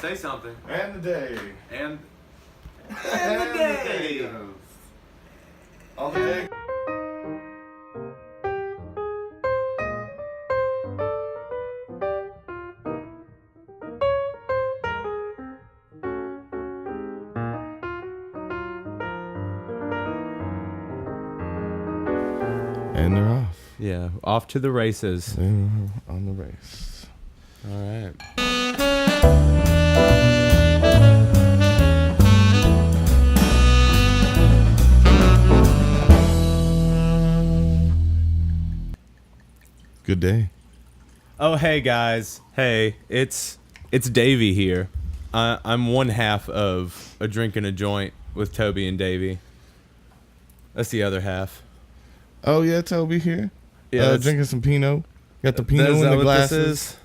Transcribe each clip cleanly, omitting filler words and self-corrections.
Say something. And the day. And the day goes. All the day. And they're off. yeah, off to the races. They're on the race. All right. Good day. Oh, hey guys. Hey, it's Davvy here. I'm one half of a drink and a joint with Toby and Davvy. That's the other half. Oh yeah, Toby here. Yeah, drinking some Pinot. Got the Pinot Is in that the what glasses. this is?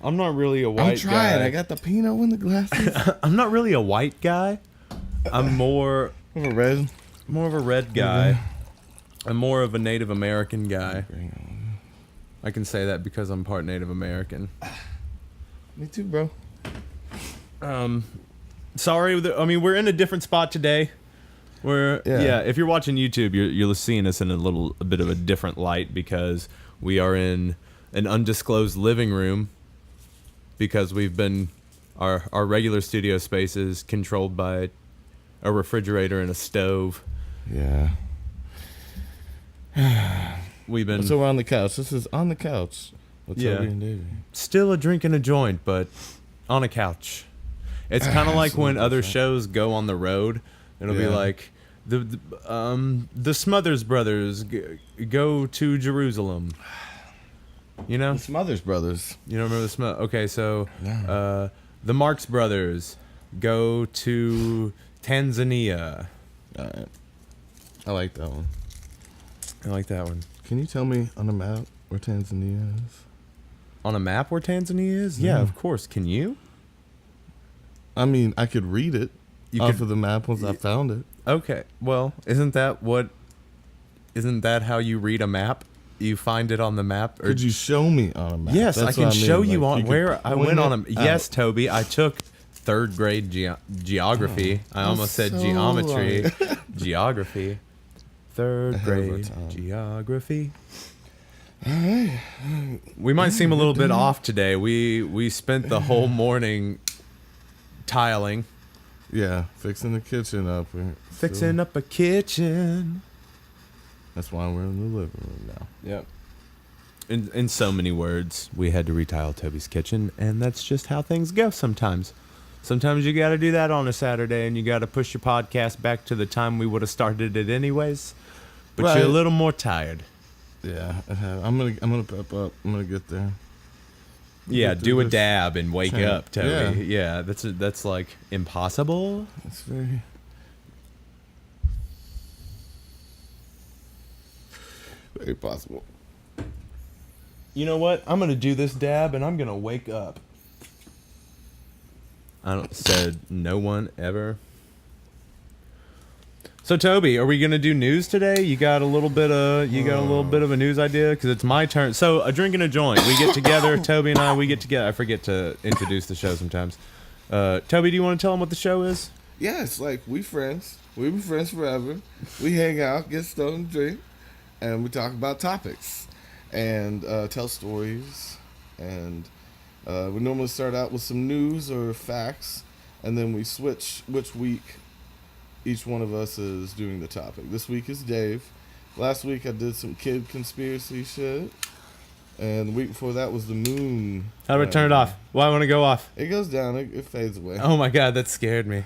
I'm not really a white I'm trying. guy. I got the Pinot in the glasses. I'm not really a white guy. I'm more Have a red. of a red guy. I'm more of a Native American guy. I can say that because I'm part Native American. Me too, bro. Sorry, we're in a different spot today. If you're watching YouTube, you're seeing us in a bit of a different light because we are in an undisclosed living room because we've been our regular studio space is controlled by a refrigerator and a stove. Yeah. We've been So we're on the couch. This is on the couch with Toby and Davvy. still a drink and a joint, but on a couch. It's kind of like when other shows go on the road. It'll be like the Smothers Brothers go to Jerusalem. You know? The Smothers Brothers. You don't remember the Okay, so No. the Marx Brothers go to Tanzania. All right. I like that one. I like that one. Can you tell me on the map where Tanzania is? On a map where Tanzania is? Yeah, of course. Can you? I mean, I could read it off of the map once I found it. Okay. Well, isn't that how you read a map? You find it on the map? Or Could you show me on a map? Yes, That's I can what mean. show you Like, on could where I point went on it a. Yes, out. Toby, I took third grade geography. I almost said so geometry. Geography. Third Ahead of our grade time. geography. All right. We might seem a little bit off today. We spent the whole morning tiling, Yeah, fixing the kitchen up. fixing up a kitchen. That's why we're in the living room now. Yep. In so many words, we had to retile Toby's kitchen, and that's just how things go sometimes. Sometimes you got to do that on a Saturday, and you got to push your podcast back to the time we would have started it anyways. But Right. you're a little more tired. Yeah, I'm gonna pep up. I'm gonna get there. Yeah, Get do through a this dab and wake chain. up, Toby. Yeah. Yeah, that's like impossible. It's very possible. You know what? I'm gonna do this dab, and I'm gonna wake up. Said no one ever. So Toby, are we gonna do news today? You got a little bit of a news idea because it's my turn. So a drink and a joint. We get together, Toby and I. We get together. I forget to introduce the show sometimes. Toby, do you want to tell them what the show is? Yeah, it's like we friends. We've been friends forever. We hang out, get stoned, drink, and we talk about topics and tell stories. And we normally start out with some news or facts, and then we switch which week each one of us is doing the topic. This week is Dave. Last week I did some kid conspiracy shit. And the week before that was the moon. How do I turn it off? Why want to go off? It goes down. It fades away. Oh my God, that scared me.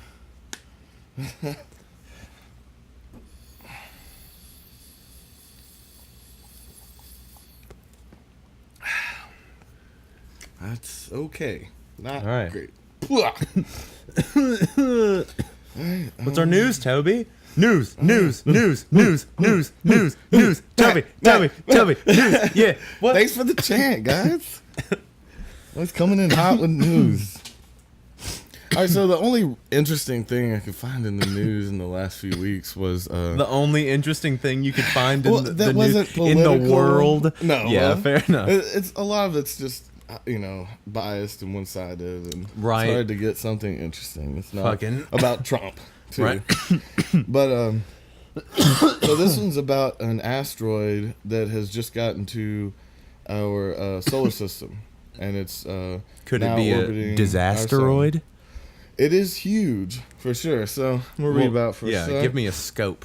That's okay. Not All right. great. What's our news, Toby? News. Toby, news. Yeah. What? Thanks for the chant, guys. It's coming in hot with news. All right, so the only interesting thing I could find in the news in the last few weeks was The only interesting thing you could find in Well, the that news wasn't in the political. world. No, Yeah, fair enough. It's a lot of it's just biased and one-sided, and Right. it's hard to get something interesting. It's not Fucking about Trump, too. right. But so this one's about an asteroid that has just gotten to our solar system, and it's Could now it be a orbiting our sun. disasteroid? It is huge for sure. So I'm gonna read about first. Yeah, give me a scope.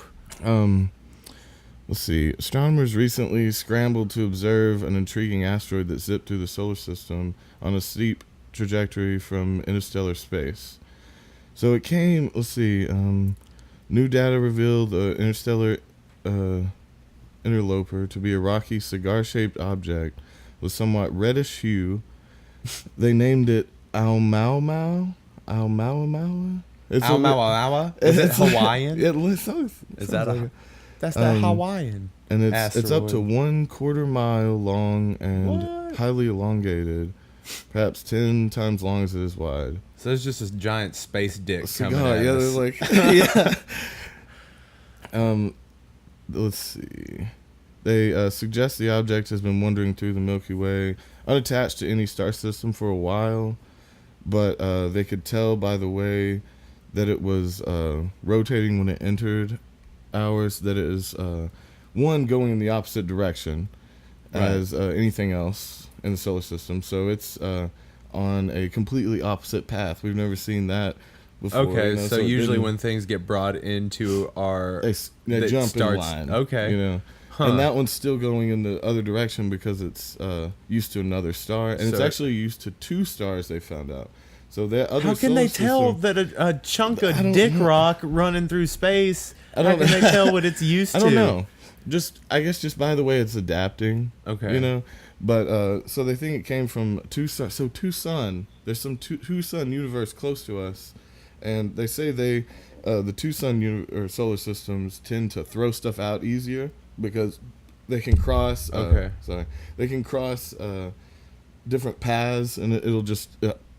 Let's see. Astronomers recently scrambled to observe an intriguing asteroid that zipped through the solar system on a steep trajectory from interstellar space. So it came. Let's see. New data revealed the interstellar interloper to be a rocky, cigar-shaped object with somewhat reddish hue. They named it Aomao. It's Awa? Is it Hawaiian? Is that that's that Hawaiian? And it's up to asteroid. 1/4 mile long and What? highly elongated, perhaps 10 times long as it is wide. So it's just this giant space dick coming Cigar, at yeah, us. they're like, yeah. Let's see. They suggest the object has been wandering through the Milky Way, unattached to any star system for a while, but they could tell by the way that it was rotating when it entered ours that it is one going in the opposite direction as anything else in the solar system. So it's on a completely opposite path. We've never seen that before. Okay, so it usually didn't- when things get brought into our... they it jump starts- in line. Okay. Huh. And that one's still going in the other direction because it's used to another star, and it's So- actually used to 2 stars. They found out. So that other How can they solar tell system- that a chunk of I don't dick know. rock running through space? I How don't can know. they tell what it's used to? I don't know. I guess just by the way it's adapting. Okay. But so they think it came from 2 sun. So 2 sun. There's some 2 sun universe close to us, and they say the 2 sun or solar systems tend to throw stuff out easier because they can cross. They can cross different paths, and it'll just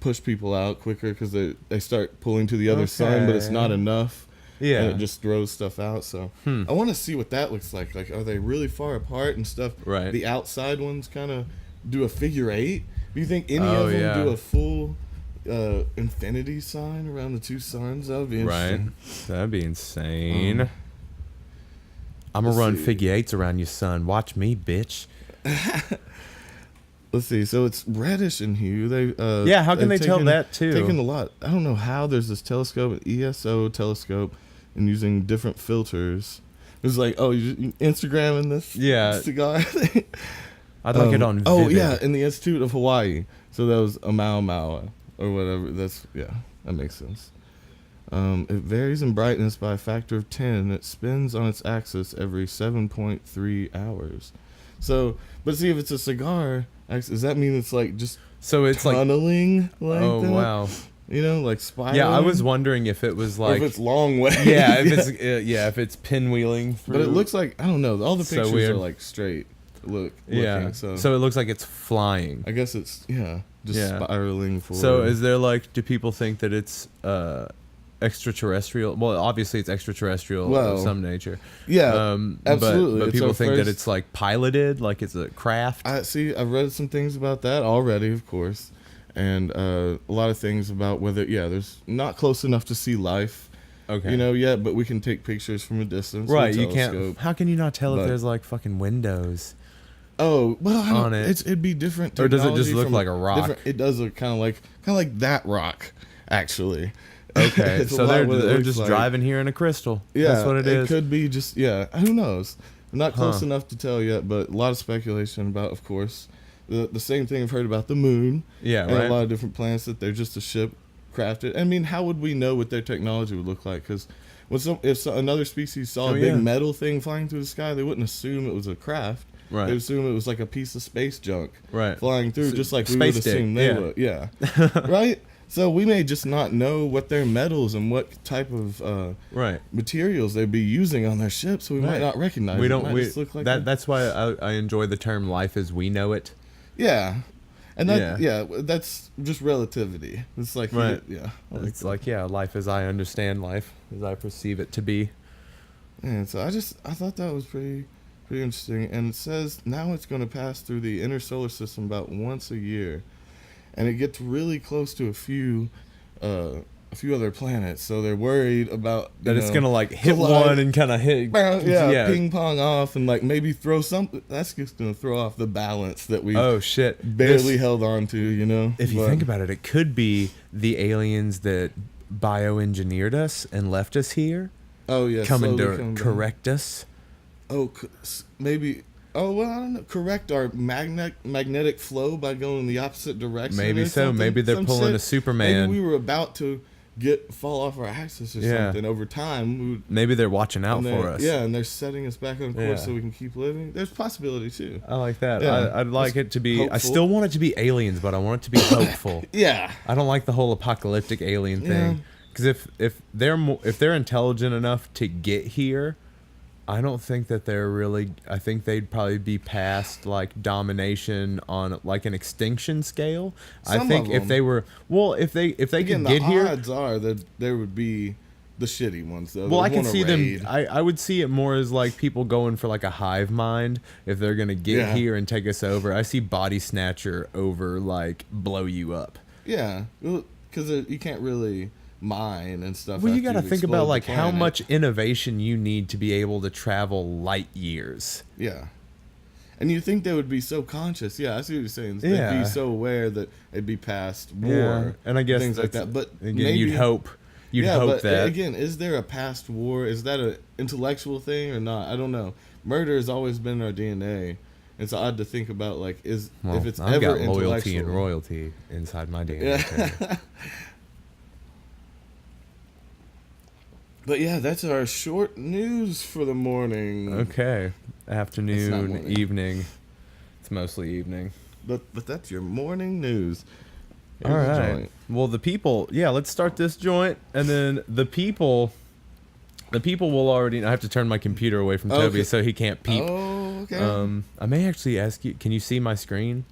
push people out quicker because they start pulling to the other sun, but it's not enough. Yeah. And it just throws stuff out. So I want to see what that looks like. Like, are they really far apart and stuff? Right. The outside ones kind of do a figure 8. Do you think any Oh, of them yeah. do a full infinity sign around the 2 suns? That would be interesting. Right. That'd be insane. I'm let's gonna run see. figure 8s around your son. Watch me, bitch. Let's see. So it's reddish in hue. Yeah, how can they've they tell that, too? Taken a lot. I don't know how. There's this telescope, an ESO telescope, and using different filters. It's like, oh, you Instagramming this Yeah. cigar thing? I'd like it on Vivid. Oh yeah, in the Institute of Hawaii. So that was a Maua or whatever. That makes sense. It varies in brightness by a factor of 10. It spins on its axis every 7.3 hours. So, but see, if it's a cigar, does that mean it's like just So it's like... tunneling like Oh, that? wow. Like spiraling? Yeah, I was wondering if it was Or like... if it's long way. yeah, if it's pinwheeling through... But it looks like, I don't know, all the So pictures weird. are like straight looking. Yeah, So so it looks like it's flying. I guess it's, just Yeah. spiraling forward. So is there like, do people think that it's extraterrestrial? Well, obviously it's extraterrestrial of some nature. Yeah, absolutely. But It's people our think that first- it's like piloted, like it's a craft. I've read some things about that already, of course, and a lot of things about whether there's not close enough to see life, Okay. yet, but we can take pictures from a distance. with Right, a you can't. telescope. How can you not tell But- if there's like fucking windows? Oh well, I don't, on it. it'd be different. Or does it just technology look from like a rock? It does look kind of like that rock, actually. Okay, It's a so lot they're what it they're looks just like. driving here in a crystal. Yeah, That's what it is. Could be just who knows? I'm not close Huh. enough to tell yet, but a lot of speculation about, of course, the same thing I've heard about the moon. Yeah, and right. a lot of different planets that they're just a ship crafted. I mean, how would we know what their technology would look like? Because if another species saw a big metal thing flying through the sky, they wouldn't assume it was a craft. Right. They'd assume it was like a piece of space junk Right. flying through, just like we space would dick, assume they yeah. would. Yeah. Right? So we may just not know what their metals and what type of Right. materials they'd be using on their ships, so we might Right. not recognize We it. don't. It might We, just look like that's why I enjoy the term "life as we know it." yeah. And that's just relativity. It's like Right. yeah. It's like life as I understand life, as I perceive it to be. And so I thought that was pretty interesting. And it says now it's going to pass through the inner solar system about once a year. and it gets really close to a few other planets, so they're worried about that it's gonna like hit one and kind of hit, ping pong off, and like maybe throw something. That's just gonna throw off the balance that we barely held on to. You know, if you think about it, it could be the aliens that bioengineered us and left us here. Oh yeah, coming to correct us. Oh, maybe. Oh well, I don't know. Correct our magnetic flow by going the opposite direction. Maybe so. Maybe they're pulling a Superman. Maybe we were about to fall off our axis or something. Over time, maybe they're watching out for us. Yeah, and they're setting us back on course so we can keep living. There's possibility too. I like that. Yeah. I'd like it to be. Hopeful. I still want it to be aliens, but I want it to be hopeful. Yeah. I don't like the whole apocalyptic alien thing. Because if they're intelligent enough to get here, I don't think that they're really. I think they'd probably be past like domination on like an extinction scale. I think if they were if they could get here, the odds are that there would be the shitty ones. Though. Well, I can see them. I would see it more as like people going for like a hive mind. If they're gonna get here and take us over, I see Body Snatcher over like blow you up. Yeah, because you can't really mine and stuff. Well, you got to think about like how much innovation you need to be able to travel light years. Yeah, and you think they would be so conscious. Yeah, I see what you're saying. They'd be so aware that it'd be past war, and I guess things like that. But again, maybe, you'd hope that. Again, is there a past war? Is that an intellectual thing or not? I don't know. Murder has always been in our DNA. It's odd to think about like if it's I've ever got loyalty and royalty inside my DNA. Yeah. But yeah, that's our short news for the morning. Okay. Afternoon, evening. It's mostly evening. But that's your morning news. Here's all right. Well, the people, let's start this joint, and then the people will already. I have to turn my computer away from Toby so he can't peep. Oh, okay. I may actually ask you, can you see my screen?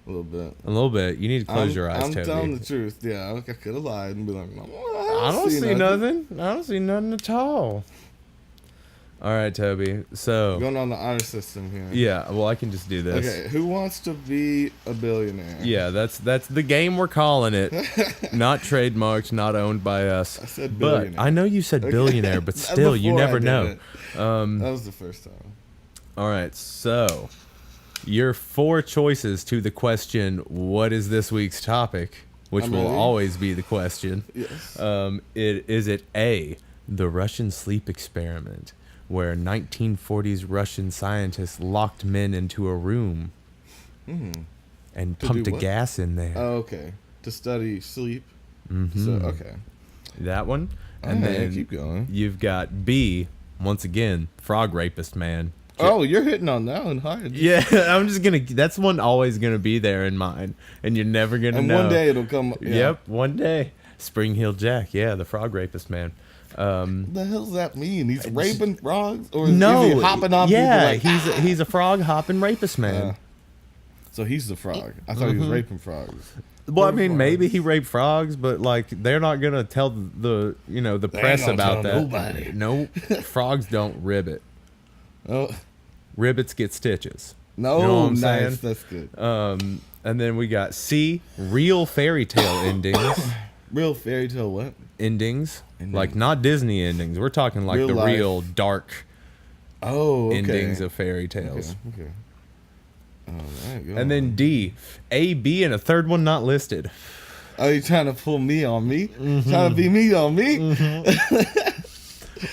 A little bit. A little bit. You need to close your eyes, Toby. I'm telling the truth. Yeah, I could have lied and be like, I don't see nothing. I don't see nothing at all. All right, Toby. So going on the honor system here. Yeah. Well, I can just do this. Okay. Who wants to be a billionaire? Yeah, that's the game we're calling it. Not trademarked, not owned by us. I said billionaire. But I know you said billionaire, but still, you never know. That was the first time. All right. So your 4 choices to the question, "What is this week's topic?" Which will always be the question. Yes. Is it A, the Russian sleep experiment, where 1940s Russian scientists locked men into a room and pumped a gas in there? Oh, okay. To study sleep. Mm-hmm. So, okay. That one. And then keep going. You've got B, once again, frog rapist man. Oh, you're hitting on that one hard. Yeah, I'm just gonna. That's one always gonna be there in mine, and you're never gonna know. And one day it'll come. Yeah. Yep, one day. Spring Heel Jack, the frog rapist man. What the hell does that mean? He's raping frogs, or is he hopping on? Yeah, he's a frog hopping rapist man. So he's the frog. I thought he was raping frogs. Well, I mean, maybe he raped frogs, but like they're not gonna tell the press about that. Nobody. Nope. Frogs don't ribbit. Oh. Ribbits get stitches. No, you know what I'm nice. saying? That's good. And then we got C, real fairy tale endings. Real fairy tale what? Endings. Like not Disney endings. We're talking like real dark endings of fairy tales. Okay. All right, and then D, A, B, and a third one not listed. Oh, you trying to pull me on me? Mm-hmm. Trying to be me on me? Mm-hmm.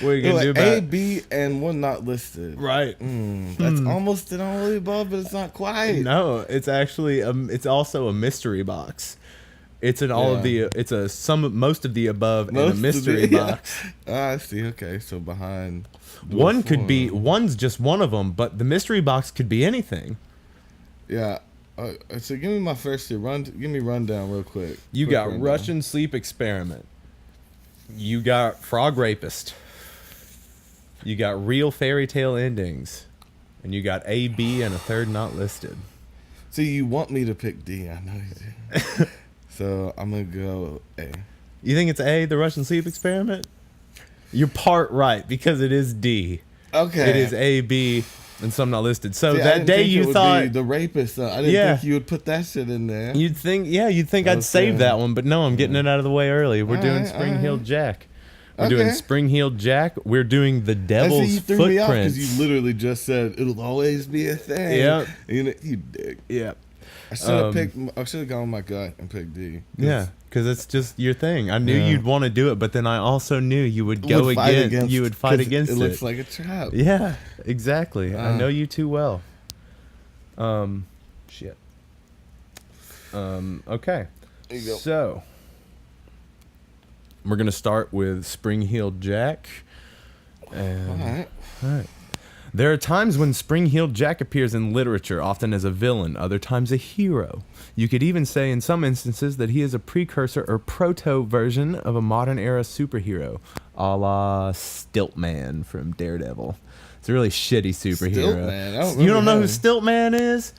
What are you gonna do about A, B, and one not listed? Right. That's almost an all of the above, but it's not quite. No, it's actually it's also a mystery box. It's an all of the. It's a most of the above in a mystery box. I see. Okay, so behind one could be one's just one of them, but the mystery box could be anything. Yeah. So give me my first two. Give me rundown real quick. You got Russian sleep experiment. You got frog rapist. You got real fairy tale endings, and you got A, B, and a third not listed. See, you want me to pick D. I know you do. So I'm gonna go A. You think it's A, the Russian sleep experiment? You're part right because it is D. Okay. It is A, B, and some not listed. So See, that day you thought be the rapist. I didn't think you would put that shit in there. You'd think I'd save that one, but no, I'm getting it out of the way early. We're doing Spring-Heeled Jack. We're doing Spring-Heeled Jack. We're doing the Devil's you threw me off Footprints. because you literally just said it'll always be a thing. Yeah, you dick. Yeah. I should have gone with my gut and picked D. Yeah, because it's just your thing. I knew you'd want to do it, but then I also knew you would go against. You would fight against it. It looks like a trap. Yeah, exactly. I know you too well. Shit. Okay. There you go. So we're gonna start with Spring-Heeled Jack. And, all right. There are times when Spring-Heeled Jack appears in literature, often as a villain, other times a hero. You could even say in some instances that he is a precursor or proto-version of a modern-era superhero, a la Stiltman from Daredevil. It's a really shitty superhero. Stiltman? You don't know who Stiltman is?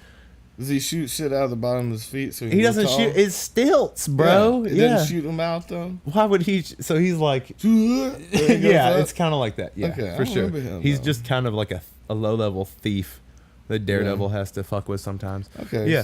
Does he shoot shit out of the bottom of his feet? So he doesn't shoot. It's stilts, bro. He doesn't shoot him out though. Why would he? So he's like, it's kind of like that. Yeah, okay, for sure. He's though. just kind of like a low-level thief that Daredevil has to fuck with sometimes. Okay. Yeah.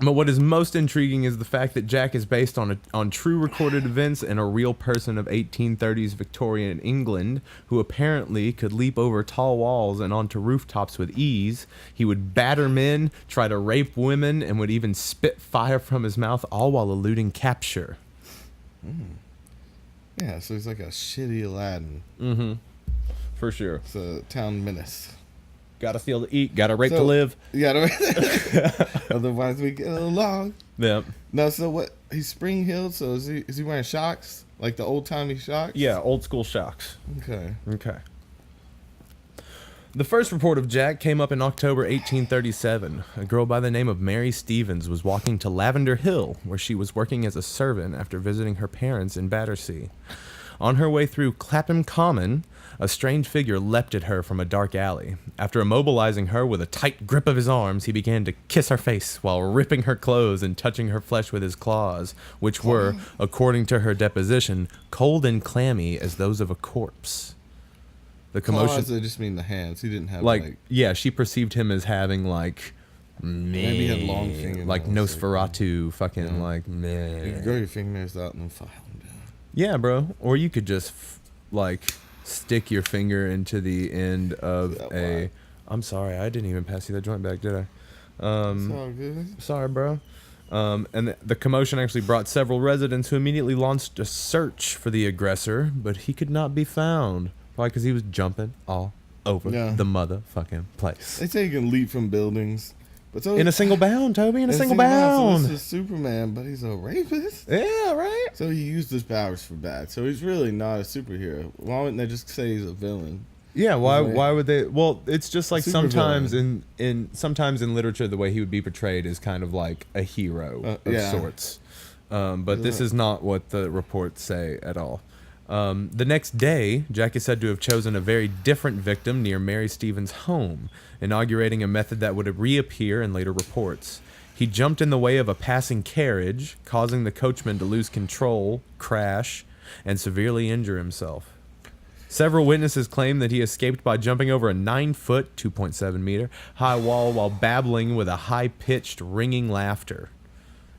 But what is most intriguing is the fact that Jack is based on true recorded events and a real person of 1830s Victorian England who apparently could leap over tall walls and onto rooftops with ease. He would batter men, try to rape women, and would even spit fire from his mouth, all while eluding capture. Yeah, so he's like a shitty Aladdin. For sure. It's a town menace. Gotta steal to eat, gotta rape to live. Otherwise we get along. Yep. No, so what? He's Spring-Heeled, so is he wearing shocks? Like the old-timey shocks? Yeah, old school shocks. Okay. The first report of Jack came up in October 1837. A girl by the name of Mary Stevens was walking to Lavender Hill, where she was working as a servant after visiting her parents in Battersea. On her way through Clapham Common, a strange figure leapt at her from a dark alley. After immobilizing her with a tight grip of his arms, he began to kiss her face while ripping her clothes and touching her flesh with his claws, which were, according to her deposition, cold and clammy as those of a corpse. The commotion. Claws, I just mean the hands. He didn't have she perceived him as having maybe he had long fingernails. like Nosferatu, fucking like meh. You could grow your fingernails out and then file them down. Yeah, bro. Or you could just stick your finger into the end of a. I'm sorry, I didn't even pass you that joint back, did I? It's all good. Sorry, bro. And the commotion actually brought several residents who immediately launched a search for the aggressor, but he could not be found. Probably because he was jumping all over the motherfucking place. They say you can leap from buildings. But so in a single bound, Toby, in a single bound. So this is Superman, but he's a rapist? Yeah, right? So he used his powers for bad. So he's really not a superhero. Why wouldn't they just say he's a villain? Yeah, why would they? Well, it's just like sometimes villain. in literature the way he would be portrayed is kind of like a hero of sorts. But this is not what the reports say at all. The next day, Jack is said to have chosen a very different victim near Mary Stevens' home, inaugurating a method that would reappear in later reports. He jumped in the way of a passing carriage, causing the coachman to lose control, crash, and severely injure himself. Several witnesses claim that he escaped by jumping over a 9-foot, 2.7 meter, high wall while babbling with a high-pitched, ringing laughter.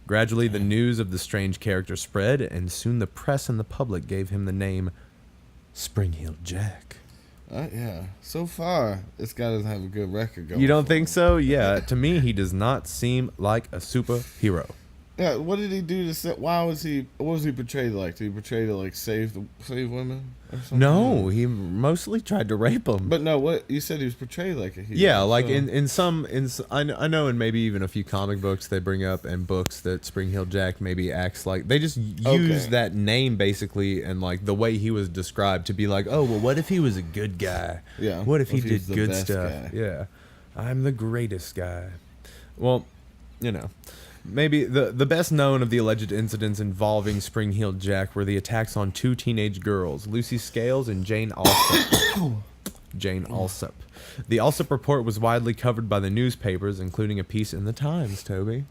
Gradually, the news of the strange character spread, and soon the press and the public gave him the name Spring-Heeled Jack. Yeah. So far, this guy doesn't have a good record going. You don't think so? Yeah. To me, he does not seem like a superhero. Yeah. What did he do to set? What was he portrayed like? Did he portray to save women or something? No, he mostly tried to rape them. But no, what you said he was portrayed like a hero. Yeah, like in some I know in maybe even a few comic books they bring up and books that Spring-Heeled Jack maybe acts like they just use that name basically and like the way he was described to be like, oh well, what if he was a good guy? Yeah. What if he did good best stuff? Guy? Yeah, I'm the greatest guy. Well, maybe the best known of the alleged incidents involving Spring-Heeled Jack were the attacks on two teenage girls, Lucy Scales and Jane Alsop. Jane Alsop. The Alsop report was widely covered by the newspapers, including a piece in the Times, Toby.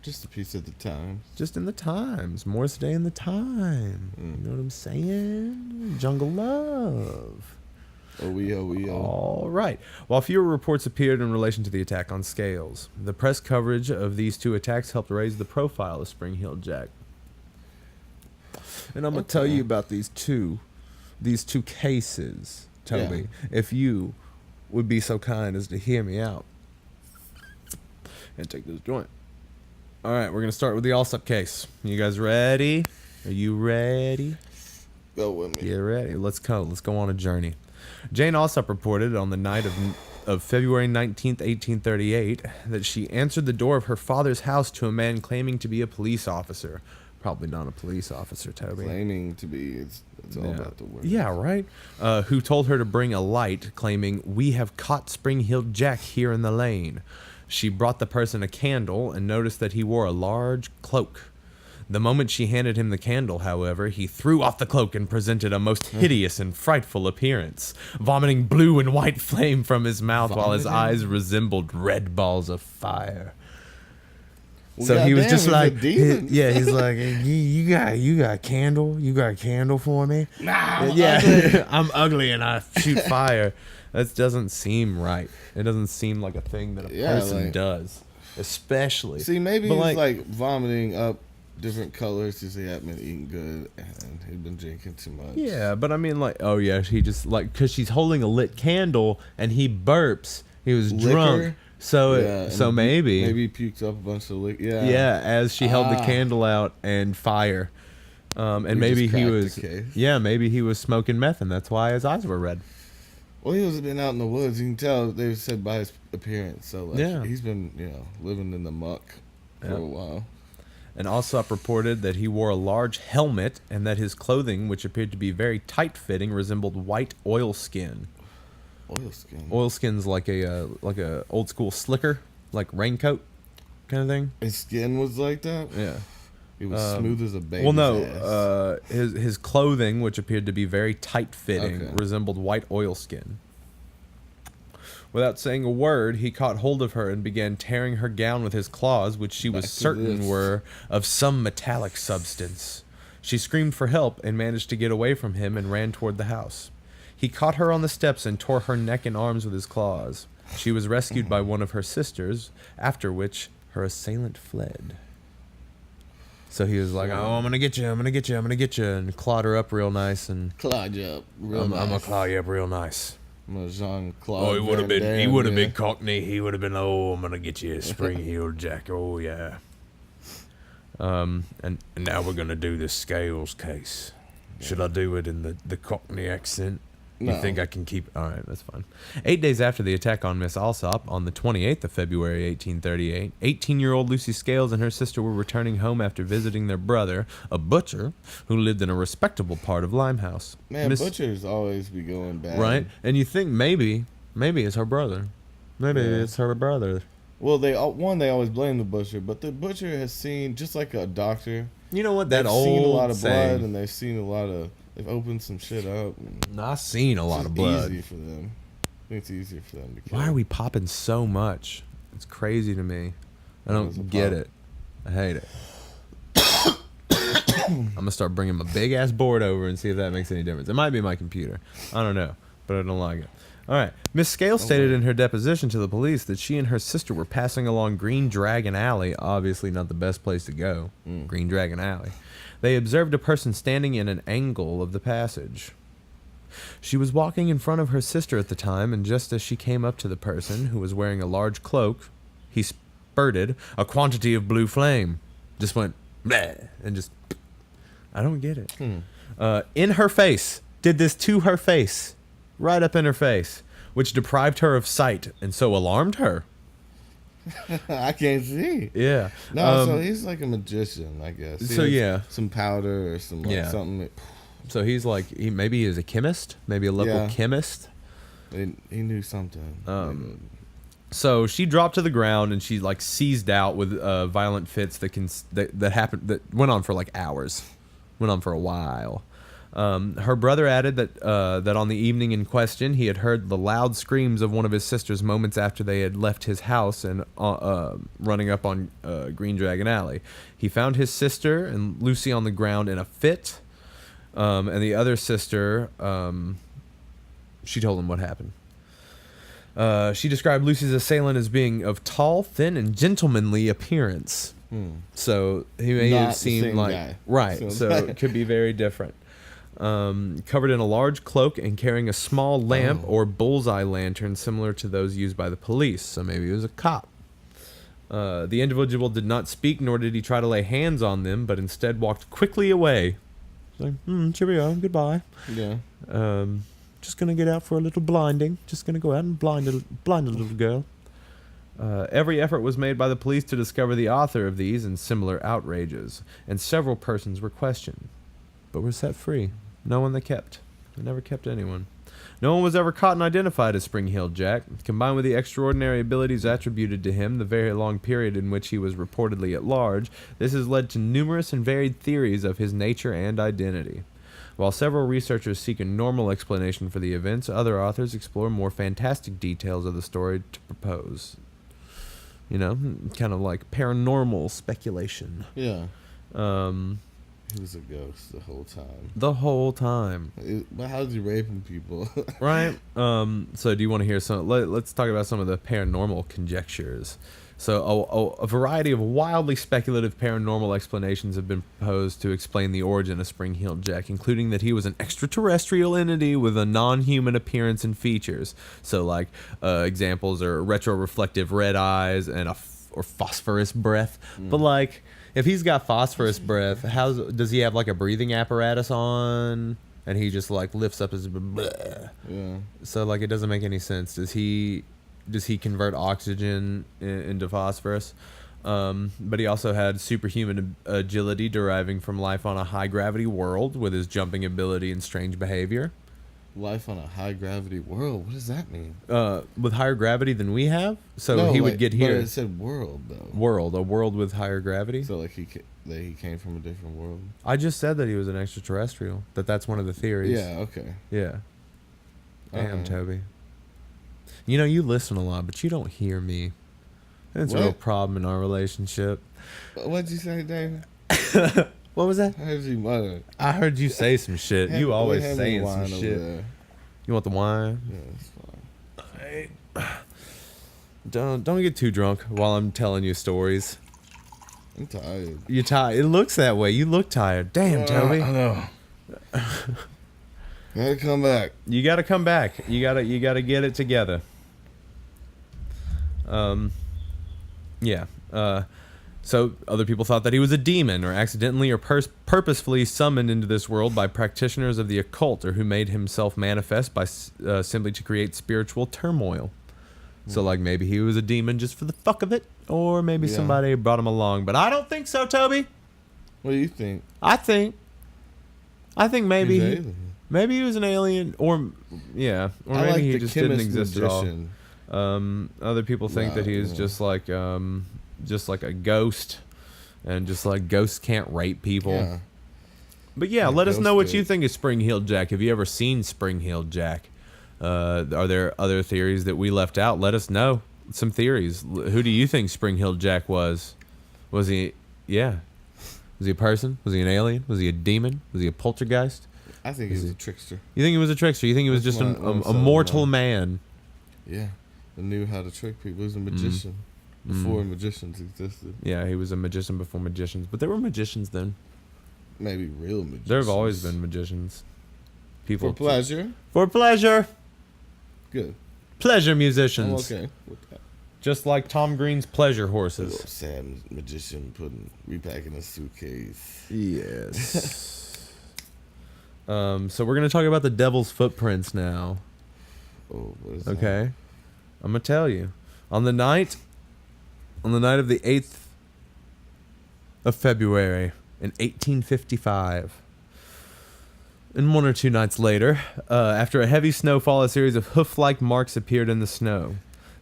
Just a piece at the Times. Just in the Times. Morris Day in the Time. You know what I'm saying? Jungle Love. Oh, we, oh, we, oh. All right. While fewer reports appeared in relation to the attack on Scales, the press coverage of these two attacks helped raise the profile of Spring-Heeled Jack. And I'm going to tell you about these two cases, Toby, if you would be so kind as to hear me out and take this joint. All right, we're going to start with the Allsup case. You guys ready? Are you ready? Go with me. Yeah, ready. Let's go. Let's go on a journey. Jane Allsup reported on the night of February 19th, 1838, that she answered the door of her father's house to a man claiming to be a police officer. Probably not a police officer, Toby. Claiming to be. It's all about the word. Yeah, right? Who told her to bring a light, claiming, "We have caught Spring-Heeled Jack here in the lane." She brought the person a candle and noticed that he wore a large cloak. The moment she handed him the candle, however, he threw off the cloak and presented a most hideous and frightful appearance, vomiting blue and white flame from his mouth while his eyes resembled red balls of fire. Well, so he was just like, he's like, you got a candle? You got a candle for me? Nah, I'm ugly and I shoot fire. That doesn't seem right. It doesn't seem like a thing that a person does, especially. See, maybe he's like vomiting up different colors because he hadn't been eating good and he'd been drinking too much. Yeah, but I mean, like, oh yeah, he just like because she's holding a lit candle and he burps. He was drunk, so maybe he puked up a bunch of liquor. Yeah, as she held the candle out and fire, and maybe he was maybe he was smoking meth and that's why his eyes were red. Well, he was been out in the woods. You can tell they said by his appearance. So he's been living in the muck for a while. And Allsup reported that he wore a large helmet and that his clothing, which appeared to be very tight-fitting, resembled white oilskin. Oilskin? Oilskin's like a old-school slicker, like raincoat kind of thing. His skin was like that? Yeah. It was smooth as a baby's Well, no. His clothing, which appeared to be very tight-fitting, resembled white oilskin. Without saying a word, he caught hold of her and began tearing her gown with his claws, which she was certain were of some metallic substance. She screamed for help and managed to get away from him and ran toward the house. He caught her on the steps and tore her neck and arms with his claws. She was rescued by one of her sisters, after which her assailant fled. So he was like, "Oh, I'm gonna get you, I'm gonna get you, I'm gonna get you," and clawed her up real nice. And clawed you up real nice. I'm gonna claw you up real nice. Jean-Claude. Oh, he would have been. He would have been Cockney. He would have been. Oh, I'm gonna get you a Spring-Heeled Jack. Oh yeah. And now we're gonna do this Scales case. Should I do it in the Cockney accent? You think I can keep... All right, that's fine. 8 days after the attack on Miss Allsup, on the 28th of February, 1838, 18-year-old Lucy Scales and her sister were returning home after visiting their brother, a butcher, who lived in a respectable part of Limehouse. Man, butchers always be going bad. Right? And you think maybe it's her brother. Maybe it's her brother. Well, they always blame the butcher, but the butcher has seen, just like a doctor... You know what? They've seen a lot of blood, and they've seen a lot of... They've opened some shit up. I've seen a lot of blood. It's easy for them. I think it's easier for them to kill. Why are we popping so much? It's crazy to me. I don't get it. I hate it. I'm going to start bringing my big-ass board over and see if that makes any difference. It might be my computer. I don't know, but I don't like it. All right. Miss Scales stated in her deposition to the police that she and her sister were passing along Green Dragon Alley, obviously not the best place to go, Green Dragon Alley. They observed a person standing in an angle of the passage. She was walking in front of her sister at the time, and just as she came up to the person, who was wearing a large cloak, he spurted a quantity of blue flame. Just went, bleh, and just... I don't get it. In her face. Did this to her face. Right up in her face. Which deprived her of sight, and so alarmed her. I can't see. Yeah. No, so he's like a magician, I guess. Some powder or some something. So he's like maybe he is a chemist, maybe a local chemist. He knew something. So she dropped to the ground and she like seized out with violent fits that happened that went on for like hours, went on for a while. Her brother added that on the evening in question, he had heard the loud screams of one of his sisters moments after they had left his house and running up on Green Dragon Alley. He found his sister and Lucy on the ground in a fit, and the other sister she told him what happened. She described Lucy's assailant as being of tall, thin, and gentlemanly appearance. So he may have seemed like guy. Right. So it could be very different. Covered in a large cloak and carrying a small lamp or bullseye lantern similar to those used by the police. So maybe he was a cop. The individual did not speak, nor did he try to lay hands on them, but instead walked quickly away. Like, cheerio, goodbye. Yeah. Just gonna get out for a little blinding. Just gonna go out and blind a little girl. Every effort was made by the police to discover the author of these and similar outrages, and several persons were questioned, but were set free. No one they kept. They never kept anyone. No one was ever caught and identified as Spring-Heeled Jack. Combined with the extraordinary abilities attributed to him, the very long period in which he was reportedly at large, this has led to numerous and varied theories of his nature and identity. While several researchers seek a normal explanation for the events, other authors explore more fantastic details of the story to propose. You know, kind of like paranormal speculation. Yeah. He was a ghost the whole time. The whole time. But how's he raping people? Right. So do you want to hear some? Let's talk about some of the paranormal conjectures. So a variety of wildly speculative paranormal explanations have been proposed to explain the origin of Spring-Heeled Jack, including that he was an extraterrestrial entity with a non-human appearance and features. So like examples are retroreflective red eyes and or phosphorus breath. But like, if he's got phosphorus breath, how does he have like a breathing apparatus on? And he just like lifts up his bleh. Yeah. So like, it doesn't make any sense. Does he convert oxygen into phosphorus? But he also had superhuman agility deriving from life on a high gravity world with his jumping ability and strange behavior. Life on a high gravity world? What does that mean? With higher gravity than we have? So he would get here. But it said world, though. World. A world with higher gravity? So like he came from a different world? I just said that he was an extraterrestrial. That's one of the theories. Yeah, okay. Yeah. Damn, Toby. You know, you listen a lot, but you don't hear me. It's a real problem in our relationship. What'd you say, David? What was that? I heard you mutter. I heard you say some shit. You always saying some shit. You want the wine? Yeah, it's fine. Don't get too drunk while I'm telling you stories. I'm tired. You're tired. It looks that way. You look tired. Damn, Toby. I know. Gotta come back. You gotta come back. You gotta get it together. Yeah. So other people thought that he was a demon or accidentally or purposefully summoned into this world by practitioners of the occult or who made himself manifest by simply to create spiritual turmoil. So like maybe he was a demon just for the fuck of it, or maybe somebody brought him along. But I don't think so, Toby. What do you think? I think maybe he was an alien, or maybe he just didn't exist magician. At all. Other people think that he was just like a ghost, and just like ghosts can't rape people. Yeah. But let us know what you think of Spring-Heeled Jack. Have you ever seen Spring-Heeled Jack? Are there other theories that we left out? Let us know some theories. Who do you think Spring-Heeled Jack was? Was he? Yeah. Was he a person? Was he an alien? Was he a demon? Was he a poltergeist? I think he was a trickster. You think he was a trickster? You think he was just a mortal man? Yeah. He knew how to trick people. He was a magician. Before magicians existed. Yeah, he was a magician before magicians. But there were magicians then. Maybe real magicians. There have always been magicians. People for pleasure. For pleasure. Good. Pleasure musicians. I'm okay with that. Just like Tom Green's pleasure horses. Sam magician repacking a suitcase. Yes. So we're gonna talk about the devil's footprints now. Oh, what is okay. That? I'm gonna tell you. On the night of the 8th of February in 1855, and one or two nights later, after a heavy snowfall, a series of hoof-like marks appeared in the snow.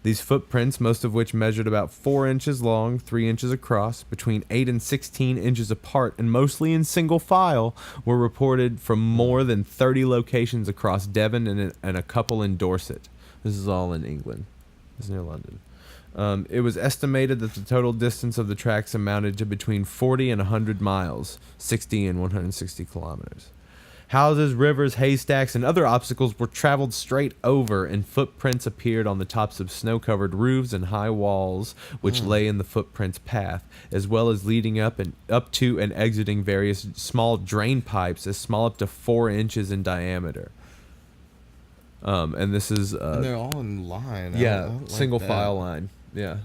These footprints, most of which measured about 4 inches long, 3 inches across, between 8 and 16 inches apart, and mostly in single file, were reported from more than 30 locations across Devon and a couple in Dorset. This is all in England. It's near London. It was estimated that the total distance of the tracks amounted to between 40 and 100 miles, 60 and 160 kilometers. Houses, rivers, haystacks, and other obstacles were traveled straight over, and footprints appeared on the tops of snow-covered roofs and high walls, which lay in the footprints' path, as well as leading up to and exiting various small drain pipes as small up to 4 inches in diameter. And this is and they're all in line. Yeah, I don't single like file line. Yeah.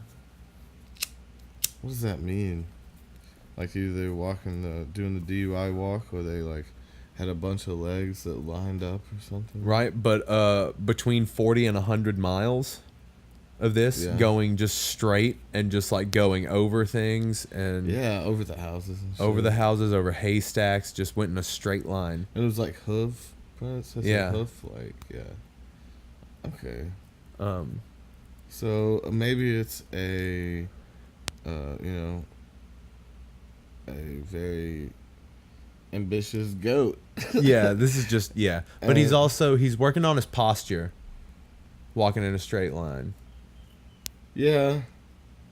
What does that mean? Like either they're walking doing the DUI walk, or they like had a bunch of legs that lined up or something. Right, but between 40 and 100 miles of this going just straight and just like going over things and over the houses and shit. over haystacks, just went in a straight line. And it was like hoof prints. Hoof, like okay. So maybe it's a a very ambitious goat. Yeah, this is just but he's working on his posture, walking in a straight line. Yeah.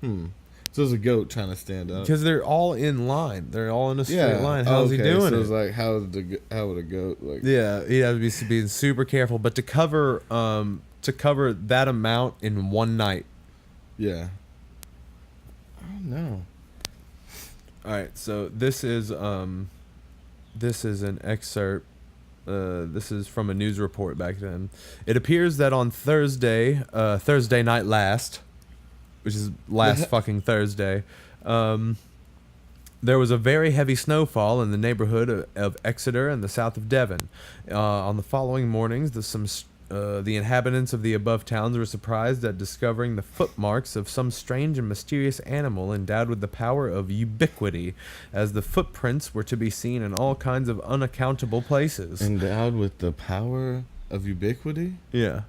So there's a goat trying to stand up because they're all in line. They're all in a straight line. How's he doing so it? It's like how would a goat like? Yeah, he'd have to be being super careful, but to cover that amount in one night. Yeah. I don't know. All right, so this is an excerpt. This is from a news report back then. It appears that on Thursday night last, which is last fucking Thursday, there was a very heavy snowfall in the neighborhood of Exeter and the south of Devon. On the following mornings, the inhabitants of the above towns were surprised at discovering the footmarks of some strange and mysterious animal endowed with the power of ubiquity, as the footprints were to be seen in all kinds of unaccountable places. Endowed with the power of ubiquity? Yeah.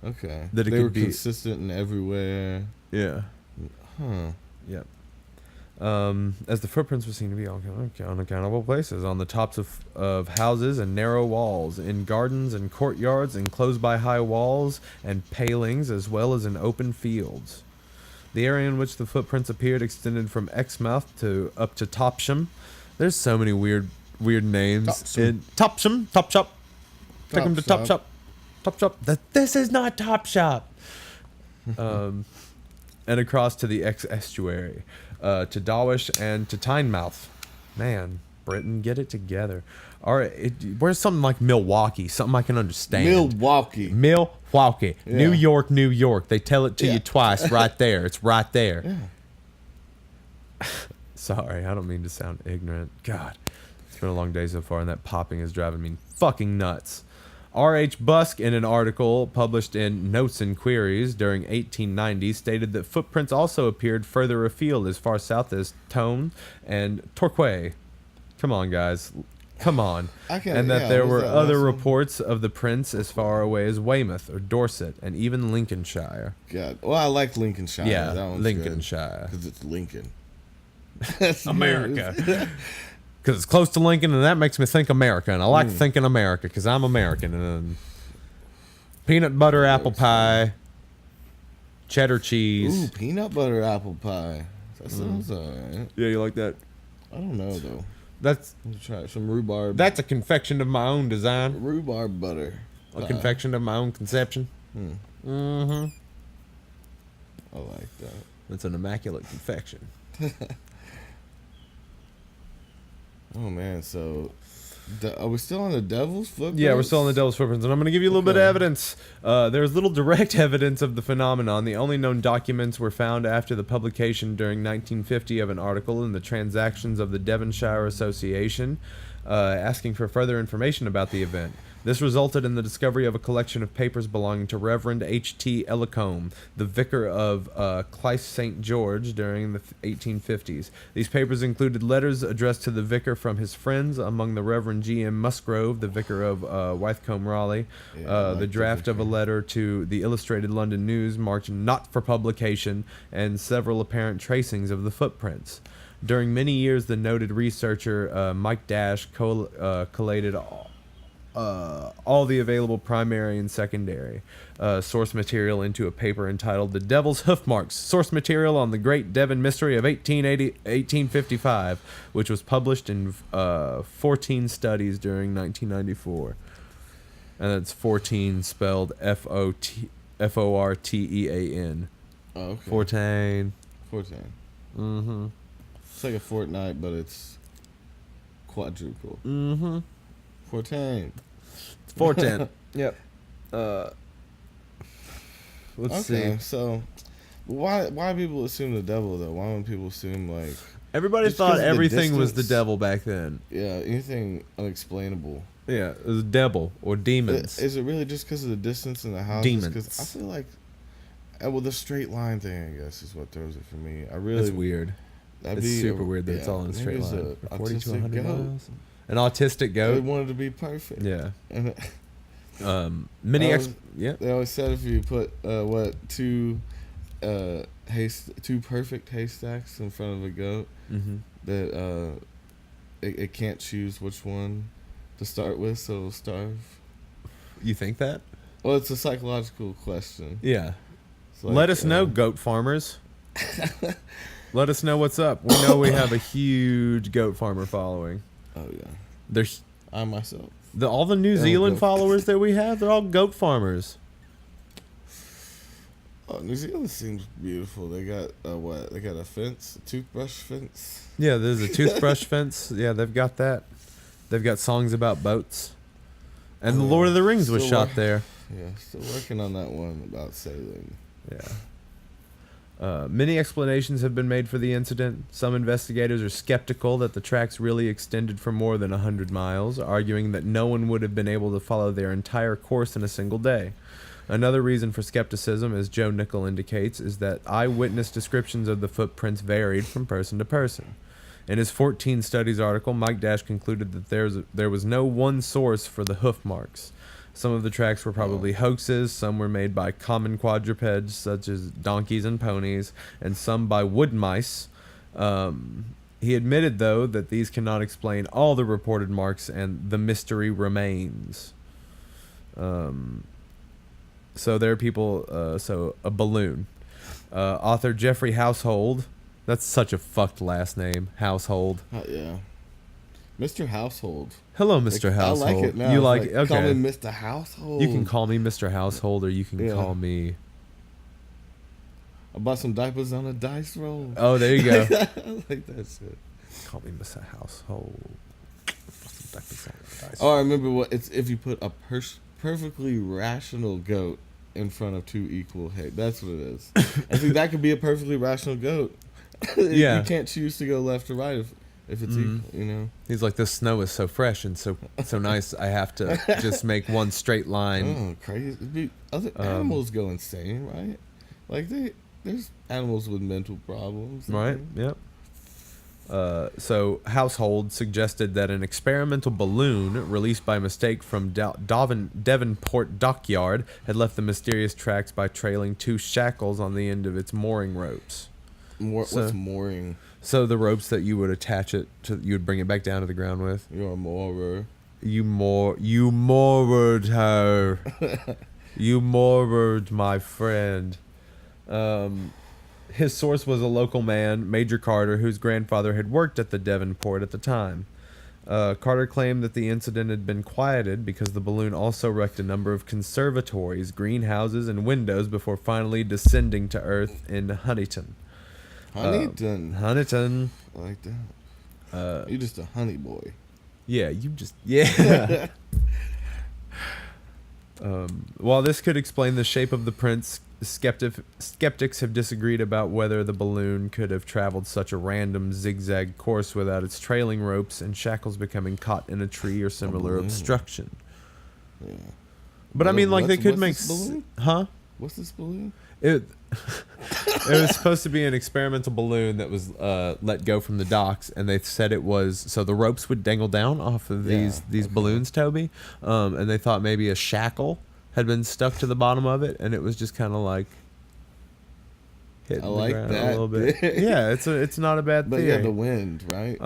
Okay. That they were consistent in everywhere. Yeah. Huh. Yep. As the footprints were seen to be all unaccountable places on the tops of houses and narrow walls, in gardens and courtyards enclosed by high walls and palings, as well as in open fields. The area in which the footprints appeared extended from Exmouth up to Topsham. There's so many weird names. Topsham. Take them to Topshop. This is not Topshop. And across to the estuary. To Dawish and to Tynemouth. Man, Britain, get it together. All right, where's something like Milwaukee? Something I can understand. Milwaukee. Yeah. New York. They tell it to you twice right there. It's right there. Yeah. Sorry, I don't mean to sound ignorant. God, it's been a long day so far, and that popping is driving me fucking nuts. R.H. Busk, in an article published in Notes and Queries during 1890, stated that footprints also appeared further afield as far south as Tone and Torquay. Come on, guys. Come on. And that there were other reports of the prints as far away as Weymouth or Dorset and even Lincolnshire. God. Well, I like Lincolnshire. Yeah, that one's Lincolnshire. Because it's Lincoln. America. Because it's close to Lincoln, and that makes me think America. And I like thinking America because I'm American. And peanut butter apple pie, cheddar cheese. Ooh, peanut butter apple pie. That sounds alright. Yeah, you like that? I don't know, though. Let's try some rhubarb. That's a confection of my own design. Rhubarb butter. A confection of my own conception. Mm-hmm. I like that. It's an immaculate confection. Oh, man, so are we still on the devil's footprints? Yeah, we're still on the devil's footprints, and I'm going to give you a little bit of evidence. There's little direct evidence of the phenomenon. The only known documents were found after the publication during 1950 of an article in the Transactions of the Devonshire Association asking for further information about the event. This resulted in the discovery of a collection of papers belonging to Reverend H.T. Ellicombe, the vicar of Clyst St. George during the 1850s. These papers included letters addressed to the vicar from his friends, among the Reverend G.M. Musgrove, the vicar of Wythcombe Raleigh, the draft of a letter to the Illustrated London News marked not for publication, and several apparent tracings of the footprints. During many years, the noted researcher Mike Dash collated all the available primary and secondary source material into a paper entitled The Devil's Hoofmarks, Source Material on the Great Devon Mystery of 1855, which was published in 14 studies during 1994. And that's 14 spelled Fortean. Oh, okay. 14. Mm-hmm. It's like a fortnight, but it's quadruple. Mm-hmm. 14. 410. Yep. Let's see. So why people assume the devil though? Why don't people assume like everybody thought everything was the devil back then? Yeah, anything unexplainable. Yeah, it was devil or demons. Is it really just because of the distance in the house? Demons. Because I feel like, well, the straight line thing, I guess, is what throws it for me. That's weird. It's super weird that it's all in a straight line. 40 to 100 miles. An autistic goat. They wanted to be perfect. Yeah. They always said if you put two perfect haystacks in front of a goat, that it can't choose which one to start with, so it'll starve. You think that? Well, it's a psychological question. Yeah. Like, let us know, goat farmers. Let us know what's up. We know we have a huge goat farmer following. Oh yeah. I myself. All the New Zealand followers that we have, they're all goat farmers. Oh, New Zealand seems beautiful. They got what? They got a fence, a toothbrush fence. Yeah, there's a toothbrush fence. Yeah, they've got that. They've got songs about boats. And The Lord of the Rings was shot there. Yeah, still working on that one about sailing. Yeah. Many explanations have been made for the incident. Some investigators are skeptical that the tracks really extended for more than 100 miles, arguing that no one would have been able to follow their entire course in a single day. Another reason for skepticism, as Joe Nickel indicates, is that eyewitness descriptions of the footprints varied from person to person. In his 14 Studies article, Mike Dash concluded that there was no one source for the hoof marks. Some of the tracks were probably hoaxes, some were made by common quadrupeds such as donkeys and ponies, and some by wood mice. He admitted, though, that these cannot explain all the reported marks and the mystery remains. So there are people, a balloon. Author Jeffrey Household, that's such a fucked last name, Household. Yeah. Mr. Household. Hello, Mr. Household. I like it now. You like it? Okay. Call me Mr. Household. You can call me Mr. Household, or you can call me... I bought some diapers on a dice roll. Oh, there you go. I like that shit. Call me Mr. Household. Oh, I remember what it's if you put a perfectly rational goat in front of two equal hay. That's what it is. I think that could be a perfectly rational goat. Yeah. You can't choose to go left or right if it's equal, you know. He's like, this snow is so fresh and so nice. I have to just make one straight line. Oh, crazy! Other animals go insane, right? Like there's animals with mental problems, right? Yep. So Household suggested that an experimental balloon released by mistake from Devonport dockyard had left the mysterious tracks by trailing two shackles on the end of its mooring ropes. What's mooring? So the ropes that you would attach it to, you would bring it back down to the ground with. You're a moorer. You moored her. You moored my friend. His source was a local man, Major Carter, whose grandfather had worked at the Devonport at the time. Carter claimed that the incident had been quieted because the balloon also wrecked a number of conservatories, greenhouses, and windows before finally descending to Earth in Huntington. Huntington. Huntington. I like that. You're just a honey boy. Yeah, yeah. While this could explain the shape of the prints, skeptics have disagreed about whether the balloon could have traveled such a random zigzag course without its trailing ropes and shackles becoming caught in a tree or similar obstruction. Yeah. But I mean, like, they could make... Huh? What's this balloon? It was supposed to be an experimental balloon that was let go from the docks, and they said it was so the ropes would dangle down off of these balloons, Toby, and they thought maybe a shackle had been stuck to the bottom of it, and it was just kind of like hitting I like the ground that a little bit. Yeah, it's not a bad But theory. yeah, the wind, right?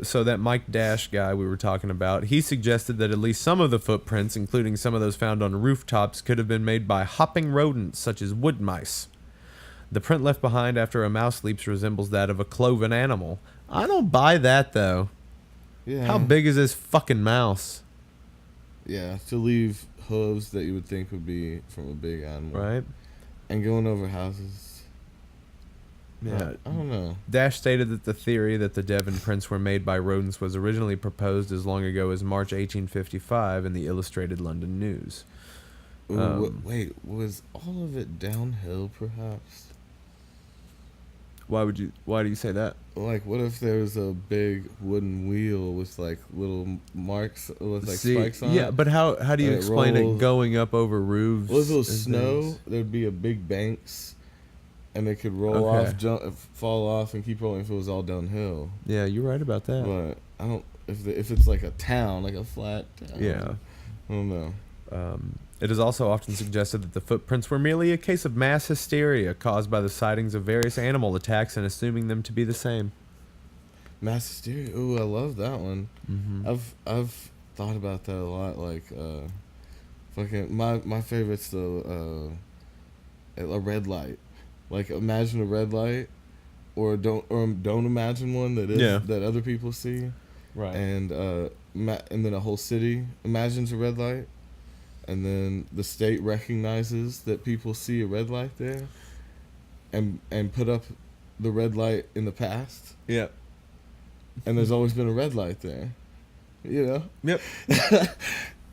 So that Mike Dash guy we were talking about, he suggested that at least some of the footprints, including some of those found on rooftops, could have been made by hopping rodents such as wood mice. The print left behind after a mouse leaps resembles that of a cloven animal. I don't buy that, though. Yeah. How big is this fucking mouse? Yeah, to leave hooves that you would think would be from a big animal. Right? And going over houses. Yeah. I don't know. Dash stated that the theory that the Devon prints were made by rodents was originally proposed as long ago as March 1855 in the Illustrated London News. Ooh, wait, was all of it downhill, perhaps? Why do you say that? Like, what if there was a big wooden wheel with like little marks with like spikes on it? Yeah, but how do you And explain it rolls. going up over roofs? Well, if it was and snow, things? there'd be a big banks, and they could roll off, fall off, and keep rolling if it was all downhill. Yeah, you're right about that. But I don't if it's like a town, like a flat town. Yeah. I don't know. It is also often suggested that the footprints were merely a case of mass hysteria caused by the sightings of various animal attacks and assuming them to be the same. Mass hysteria. Ooh, I love that one. Mm-hmm. I've thought about that a lot. Like, fucking my favorite's a red light. Like, imagine a red light, or don't imagine one that is that other people see. Right. And then a whole city imagines a red light, and then the state recognizes that people see a red light there, and put up the red light in the past. Yep. And there's always been a red light there, you know. Yep.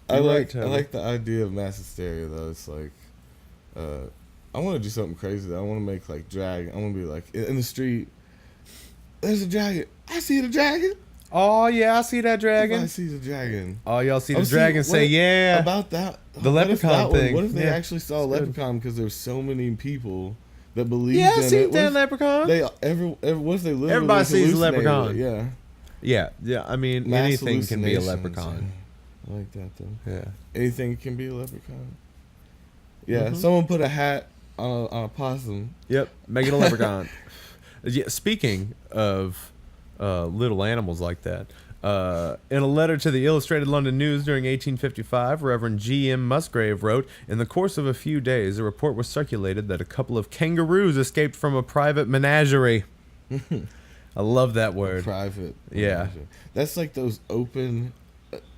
I like the idea of mass hysteria though. It's like, I want to do something crazy. I want to make like drag. I want to be like in the street. There's a dragon. I see the dragon. Oh yeah, I see that dragon. I see the dragon. Oh, y'all see the dragon? Say yeah. About that. The leprechaun thing. What if they actually saw a leprechaun because there's so many people that believe in it? Yeah, I see it? that leprechaun. What if they literally Everybody sees a leprechaun. Yeah. Yeah. I mean, Mass anything can be a leprechaun. I like that though. Yeah. Anything can be a leprechaun. Yeah. Mm-hmm. Someone put a hat on a possum. Yep. Make it a leprechaun. Yeah. Speaking of little animals like that. In a letter to the Illustrated London News during 1855, Reverend G.M. Musgrave wrote, "In the course of a few days, a report was circulated that a couple of kangaroos escaped from a private menagerie." I love that word. Private. Yeah. Menagerie. That's like those open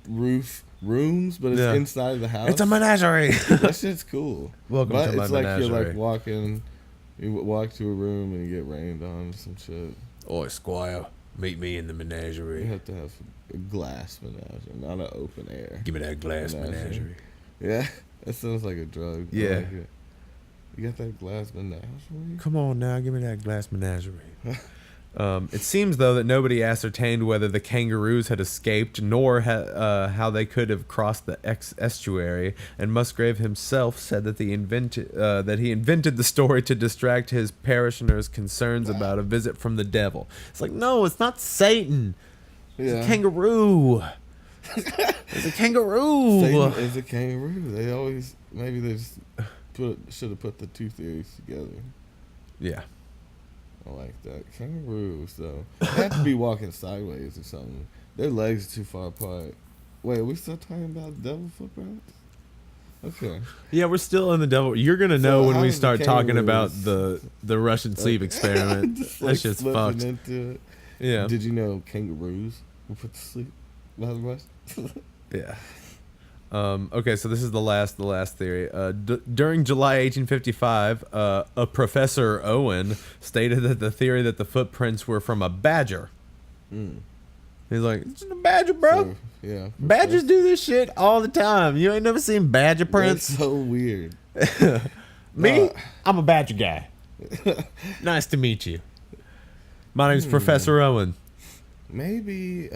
roof rooms, but it's inside the house. It's a menagerie. That shit's cool. Welcome to my it's like menagerie. you're like walking, you walk to a room and you get rained on or some shit. Oi, Squire, meet me in the You menagerie. have to have a glass menagerie, not an open air. Give me that glass menagerie. Yeah, that sounds like a drug. I Yeah. like it. You got that glass menagerie? Come on now, give me that glass menagerie. It seems, though, that nobody ascertained whether the kangaroos had escaped, nor how they could have crossed the estuary. And Musgrave himself said that he invented the story to distract his parishioners' concerns about a visit from the devil. It's like, no, it's not Satan. It's a kangaroo. It's a kangaroo. Satan is a kangaroo. They always should have put the two theories together. Yeah. I like that. Kangaroos, though. They have to be walking sideways or something. Their legs are too far apart. Wait, are we still talking about devil footprints? Okay. Yeah, we're still in the devil. You're going to know when we start talking about the Russian sleeve experiment. That shit's fucked. Into it. Yeah. Did you know kangaroos were put to sleep by the Russians? Yeah. Okay, so this is the last theory. During July 1855, a Professor Owen stated that the theory that the footprints were from a badger. Mm. He's like, it's a badger, bro. So, yeah. Badgers do this shit all the time. You ain't never seen badger prints? That's so weird. Me? I'm a badger guy. Nice to meet you. My name's Professor Owen. Maybe,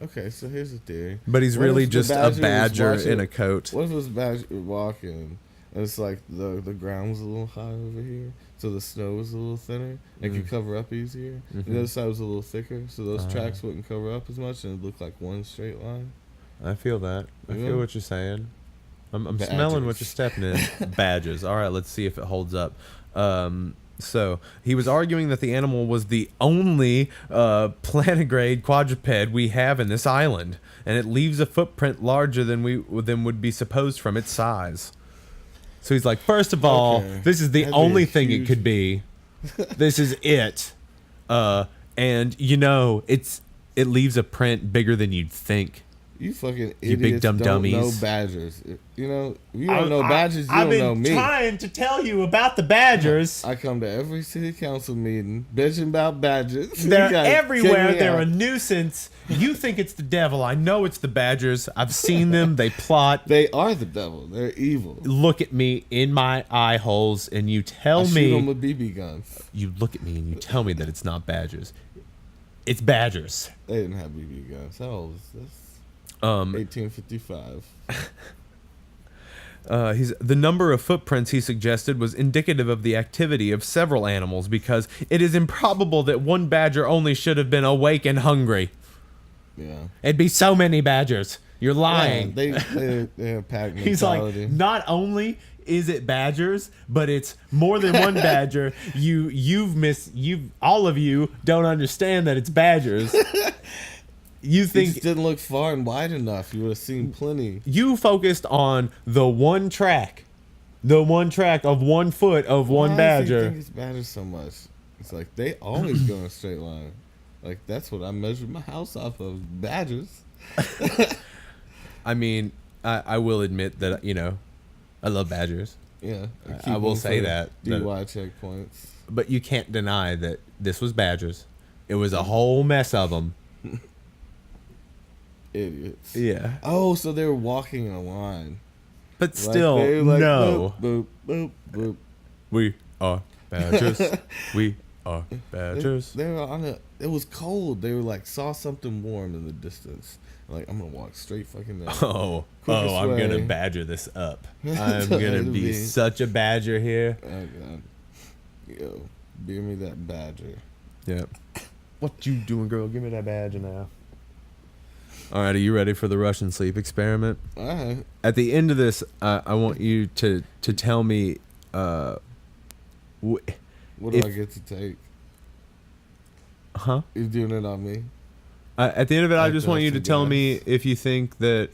okay, so here's the theory. But he's really just a badger was in a coat. What if it was a badger walking, and it's like the ground was a little high over here, so the snow was a little thinner, and could cover up easier. And the other side was a little thicker, so those tracks wouldn't cover up as much, and it looked like one straight line. I feel that. I Yeah. feel what you're saying. I'm smelling what you're stepping in. Badges. All right, let's see if it holds up. So he was arguing that the animal was the only plantigrade quadruped we have in this island, and it leaves a footprint larger than would be supposed from its size. So he's like, first of all, this is the only thing it could be. This is it. And it leaves a print bigger than you'd think. You fucking idiots you big dumb don't dummies. know badgers. You know, if you don't know badgers, you don't know me. I've been trying to tell you about the badgers. I come to every city council meeting bitching about badgers. They're everywhere. They're a nuisance. You think it's the devil. I know it's the badgers. I've seen them. They plot. They are the devil. They're evil. Look at me in my eye holes and you tell me. Shoot them with BB guns. You look at me and you tell me that it's not badgers. It's badgers. They didn't have BB guns. How old is this? 1855. The number of footprints he suggested was indicative of the activity of several animals because it is improbable that one badger only should have been awake and hungry. Yeah. It'd be so many badgers. You're lying. Yeah, they're pack mentality. He's like, not only is it badgers, but it's more than one badger. All of you don't understand that it's badgers. You think it didn't look far and wide enough. You would have seen plenty. You focused on the one track of 1 foot of one badger. Why do you think it's badgers so much? It's like they always go in a straight line. Like that's what I measured my house off of. Badgers. I mean, I will admit that I love badgers. Yeah, I will say that. DUI checkpoints. But you can't deny that this was badgers. It was a whole mess of them. Idiots. Yeah. Oh, so they were walking in a line. But still, no. Boop, boop, boop. We are badgers. We are badgers. They were on a. It was cold. They were like saw something warm in the distance. Like I'm gonna walk straight fucking there. I'm gonna badger this up. I'm gonna be such a badger here. Oh god. Yo, beer me that badger. Yep. What you doing, girl? Give me that badger now. All right, are you ready for the Russian sleep experiment? All right. At the end of this, I want you to tell me. What do I get to take? Huh? You're doing it on me. At the end of it, I just want you to tell me if you think that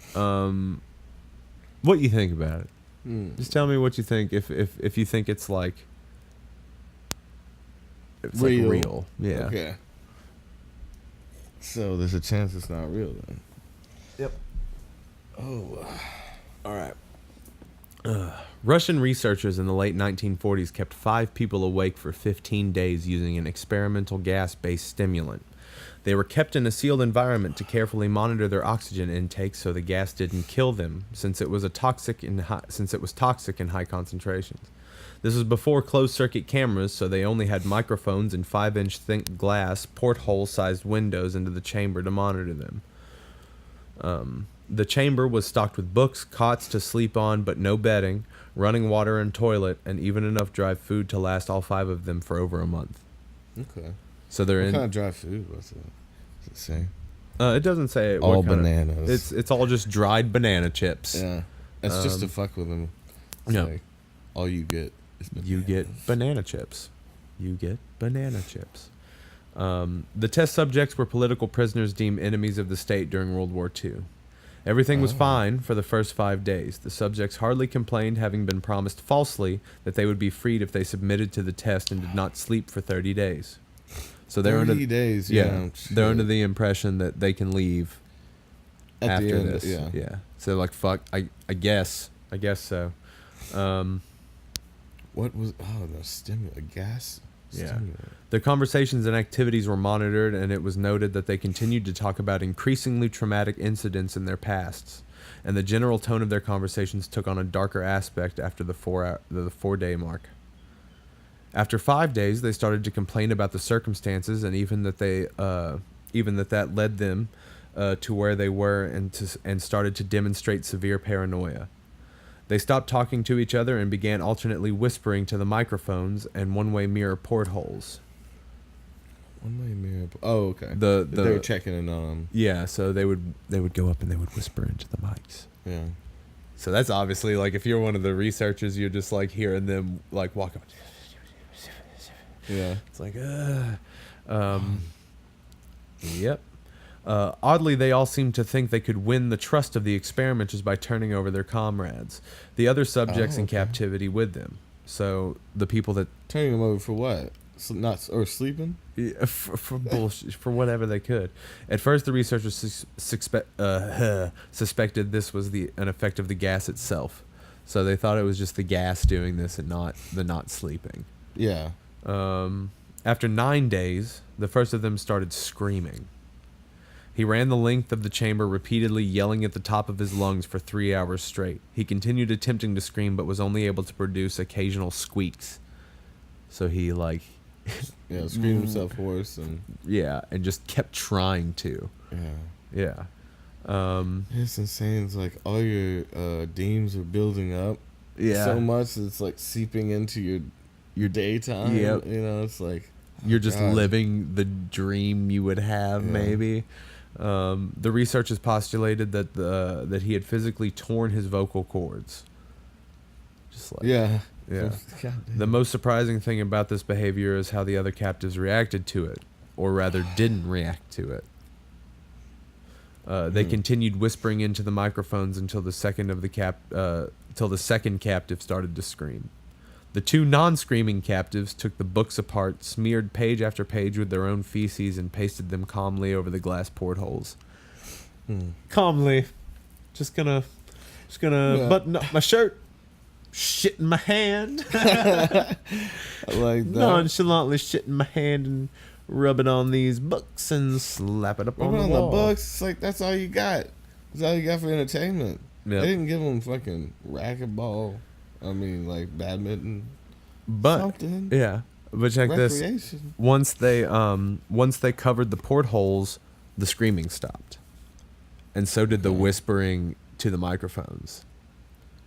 what you think about it. Just tell me what you think. If you think it's like real. Like real. Yeah. Okay. So there's a chance it's not real then. Yep. Oh. All right. Russian researchers in the late 1940s kept 5 people awake for 15 days using an experimental gas-based stimulant. They were kept in a sealed environment to carefully monitor their oxygen intake so the gas didn't kill them, since it was toxic in high concentrations. This was before closed-circuit cameras, so they only had microphones and 5-inch thick glass porthole-sized windows into the chamber to monitor them. The chamber was stocked with books, cots to sleep on, but no bedding, running water and toilet, and even enough dry food to last all 5 of them for over a month. Okay. So they're what kind of dry food was it? Does it say? It doesn't say all bananas. It's all just dried banana chips. Yeah. It's just to fuck with them. It's like, all you get is bananas. You get banana chips. You get banana chips. The test subjects were political prisoners deemed enemies of the state during World War II. Everything was fine for the first 5 days. The subjects hardly complained, having been promised falsely that they would be freed if they submitted to the test and did not sleep for 30 days. So they're 30 days, yeah. They're under the impression that they can leave at after the end, this. Yeah. So like, fuck, I guess so. What was? Oh, the stimulant, a gas. Yeah. Stimulant. Their conversations and activities were monitored, and it was noted that they continued to talk about increasingly traumatic incidents in their pasts. And the general tone of their conversations took on a darker aspect after the 4-day mark. After 5 days, they started to complain about the circumstances, and even that led them to where they were, and started to demonstrate severe paranoia. They stopped talking to each other and began alternately whispering to the microphones and one-way mirror portholes. One-way mirror. Oh, okay. They were checking in on them. Yeah, so they would go up and they would whisper into the mics. Yeah. So that's obviously like if you're one of the researchers, you're just like hearing them like walk up. Yeah. It's like, yep. Oddly, they all seemed to think they could win the trust of the experimenters by turning over their comrades, the other subjects in captivity with them. So the people that turning them over for what? Or sleeping? Yeah, for bullshit, for whatever they could. At first, the researchers suspected this was an effect of the gas itself. So they thought it was just the gas doing this and not sleeping. Yeah. After 9 days, the first of them started screaming. He ran the length of the chamber, repeatedly yelling at the top of his lungs for 3 hours straight. He continued attempting to scream, but was only able to produce occasional squeaks. So he, like... screamed himself hoarse. And just kept trying to. Yeah. It's insane. It's like all your deems are building up so much that it's like seeping into your daytime. Yep. It's like... You're just living the dream you would have, maybe. The researchers postulated that he had physically torn his vocal cords. Just like yeah. The most surprising thing about this behavior is how the other captives reacted to it, or rather, didn't react to it. They continued whispering into the microphones until the second captive started to scream. The two non-screaming captives took the books apart, smeared page after page with their own feces, and pasted them calmly over the glass portholes. Calmly. Just gonna button up my shirt, shit in my hand. I like that. Nonchalantly shit in my hand and rub it on these books and slap it up on the wall. The books, it's like that's all you got. That's all you got for entertainment. Yep. They didn't give them fucking racquetball. I mean, like badminton, but something. Yeah, but check this. Once they covered the portholes, the screaming stopped, and so did the whispering to the microphones.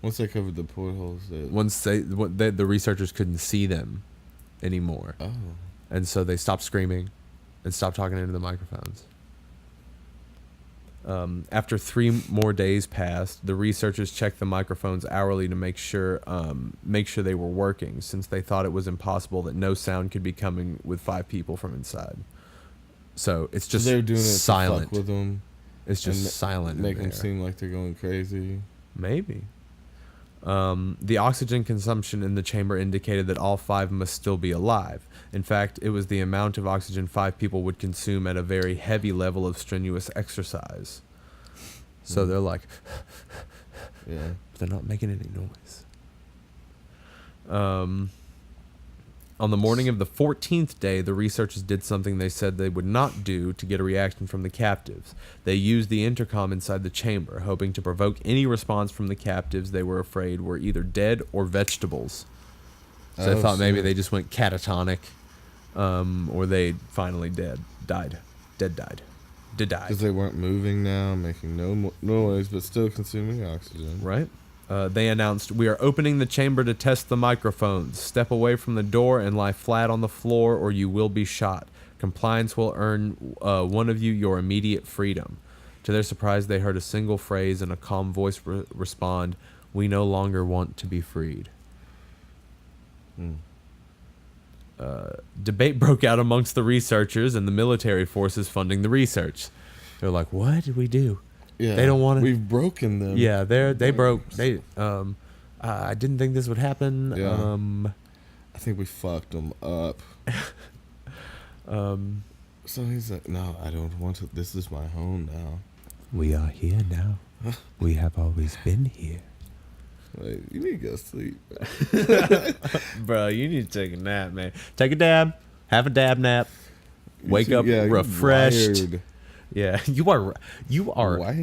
Once they covered the portholes, the researchers couldn't see them anymore. Oh, and so they stopped screaming, and stopped talking into the microphones. After 3 more days passed, the researchers checked the microphones hourly to make sure they were working, since they thought it was impossible that no sound could be coming with 5 people from inside. So it's just they're doing silent. It to fuck with them. It's just silent. Make them seem like they're going crazy. Maybe. The oxygen consumption in the chamber indicated that all 5 must still be alive. In fact, it was the amount of oxygen 5 people would consume at a very heavy level of strenuous exercise. So they're like, yeah, they're not making any noise. On the morning of the 14th day, the researchers did something they said they would not do to get a reaction from the captives. They used the intercom inside the chamber, hoping to provoke any response from the captives they were afraid were either dead or vegetables. So they thought maybe they just went catatonic, or they finally died. Because they weren't moving now, making no noise, but still consuming oxygen. Right. They announced, "We are opening the chamber to test the microphones. Step away from the door and lie flat on the floor, or you will be shot. Compliance will earn one of you your immediate freedom." To their surprise, they heard a single phrase and a calm voice respond, "We no longer want to be freed." Debate broke out amongst the researchers and the military forces funding the research. They're like, "What did we do?" Yeah, they don't want to. We've broken them. Yeah, they broke. I didn't think this would happen. Yeah. I think we fucked them up. So he's like, "No, I don't want to. This is my home now. We are here now. We have always been here." Like, you need to go sleep. Bro, you need to take a nap, man. Take a dab. Have a dab nap. Wake up refreshed. Yeah, you are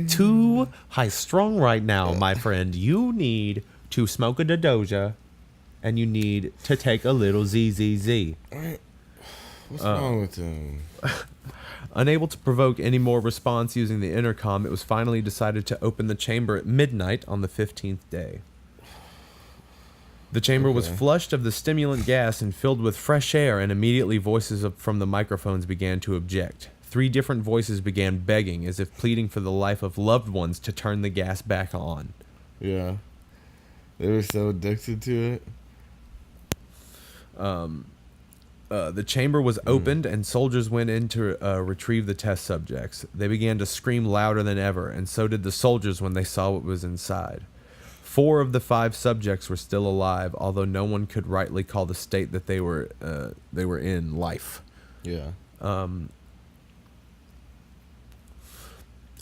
too high strung right now, my friend. You need to smoke a doja, and you need to take a little ZZZ. What's wrong with him? Unable to provoke any more response using the intercom, it was finally decided to open the chamber at midnight on the 15th day. The chamber was flushed of the stimulant gas and filled with fresh air, and immediately voices from the microphones began to object. 3 different voices began begging, as if pleading for the life of loved ones, to turn the gas back on. Yeah. They were so addicted to it. The chamber was opened, and soldiers went in to retrieve the test subjects. They began to scream louder than ever, and so did the soldiers when they saw what was inside. 4 of the 5 subjects were still alive, although no one could rightly call the state that they were in life. Yeah.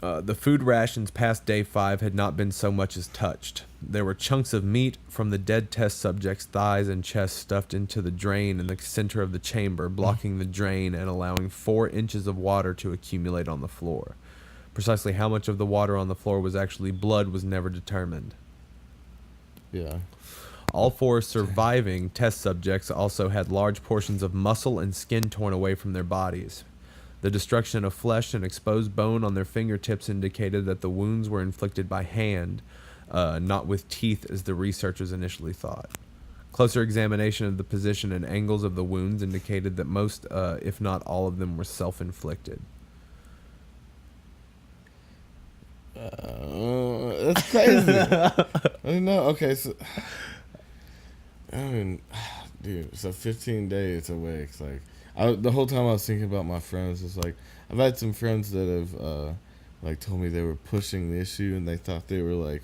The food rations past day 5 had not been so much as touched. There were chunks of meat from the dead test subjects' thighs and chest stuffed into the drain in the center of the chamber, blocking the drain and allowing 4 inches of water to accumulate on the floor. Precisely how much of the water on the floor was actually blood was never determined. Yeah. All 4 surviving test subjects also had large portions of muscle and skin torn away from their bodies. The destruction of flesh and exposed bone on their fingertips indicated that the wounds were inflicted by hand, not with teeth as the researchers initially thought. Closer examination of the position and angles of the wounds indicated that most, if not all of them, were self-inflicted. That's crazy. I know. Okay, so I mean, dude, so 15 days away. It's like the whole time I was thinking about my friends. It's like I've had some friends that have like told me they were pushing the issue and they thought they were like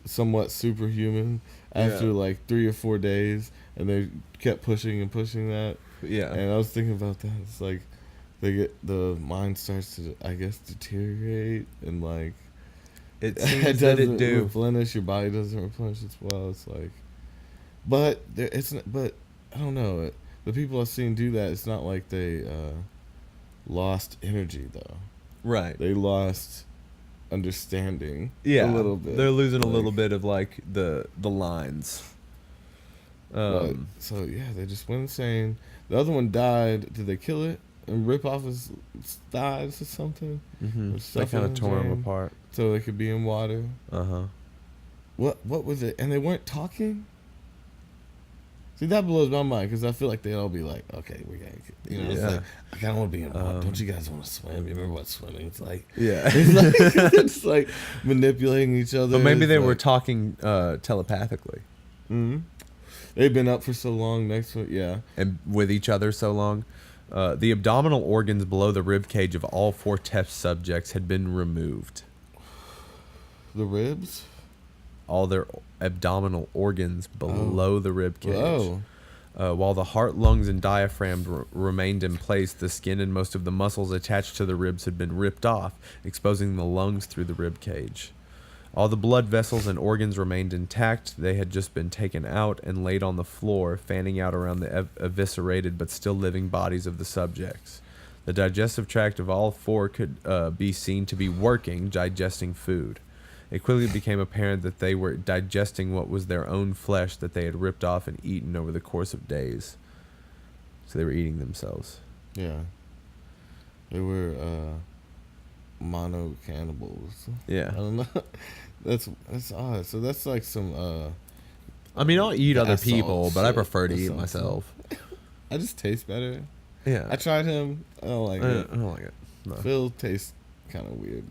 somewhat superhuman after like 3 or 4 days, and they kept pushing and pushing that. Yeah. And I was thinking about that. It's like the mind starts to, I guess, deteriorate, and like it seems that it do replenish. Your body doesn't replenish as well. It's like, but there, it's not, but I don't know. The people I've seen do that, it's not like they lost energy though. Right. They lost understanding. Yeah. A little bit. They're losing a little bit of like the lines. So yeah, they just went insane. The other one died. Did they kill it and rip off his thighs or something? Mm-hmm. They kind of tore him apart so they could be in water. What was it? And they weren't talking. See, that blows my mind because I feel like they'd all be like, "Okay, we're gonna," It's like, I kind of want to be in water. Don't you guys want to swim? You remember what swimming? It's like, yeah, it's like manipulating each other. But maybe they were talking telepathically. Mm-hmm. They've been up for so long next to it, yeah, and with each other so long. The abdominal organs below the rib cage of all 4 test subjects had been removed. The ribs? All their abdominal organs below the rib cage. Oh. While the heart, lungs, and diaphragm remained in place, the skin and most of the muscles attached to the ribs had been ripped off, exposing the lungs through the rib cage. All the blood vessels and organs remained intact. They had just been taken out and laid on the floor, fanning out around the eviscerated but still living bodies of the subjects. The digestive tract of all 4 could be seen to be working, digesting food. It quickly became apparent that they were digesting what was their own flesh that they had ripped off and eaten over the course of days. So they were eating themselves. Yeah. They were mono cannibals. Yeah. I don't know. That's odd. So that's like some I mean, I'll eat other people, but I prefer to eat myself. I just taste better. Yeah. I tried him. I don't like it. I don't like it. No. Phil tastes kind of weird.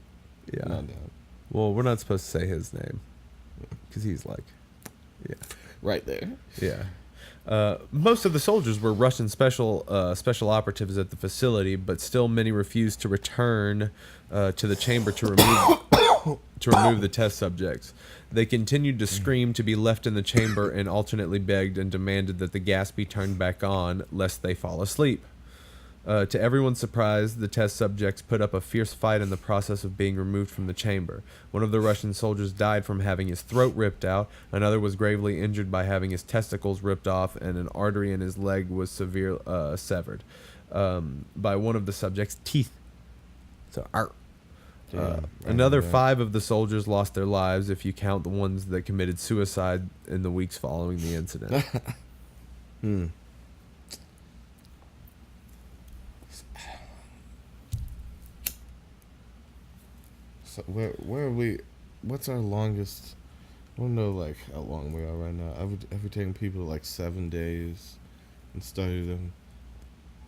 Yeah. Not down. Well, we're not supposed to say his name because he's like, yeah, right there. Yeah. Most of the soldiers were Russian special operatives at the facility, but still many refused to return to the chamber to remove the test subjects. They continued to scream to be left in the chamber and alternately begged and demanded that the gas be turned back on lest they fall asleep. To everyone's surprise, the test subjects put up a fierce fight in the process of being removed from the chamber. One of the Russian soldiers died from having his throat ripped out, another was gravely injured by having his testicles ripped off, and an artery in his leg was severed by one of the subjects' teeth. So, another 5 of the soldiers lost their lives if you count the ones that committed suicide in the weeks following the incident. So where are we? What's our longest? I don't know like how long we are right now. I've taken people like 7 days and studied them.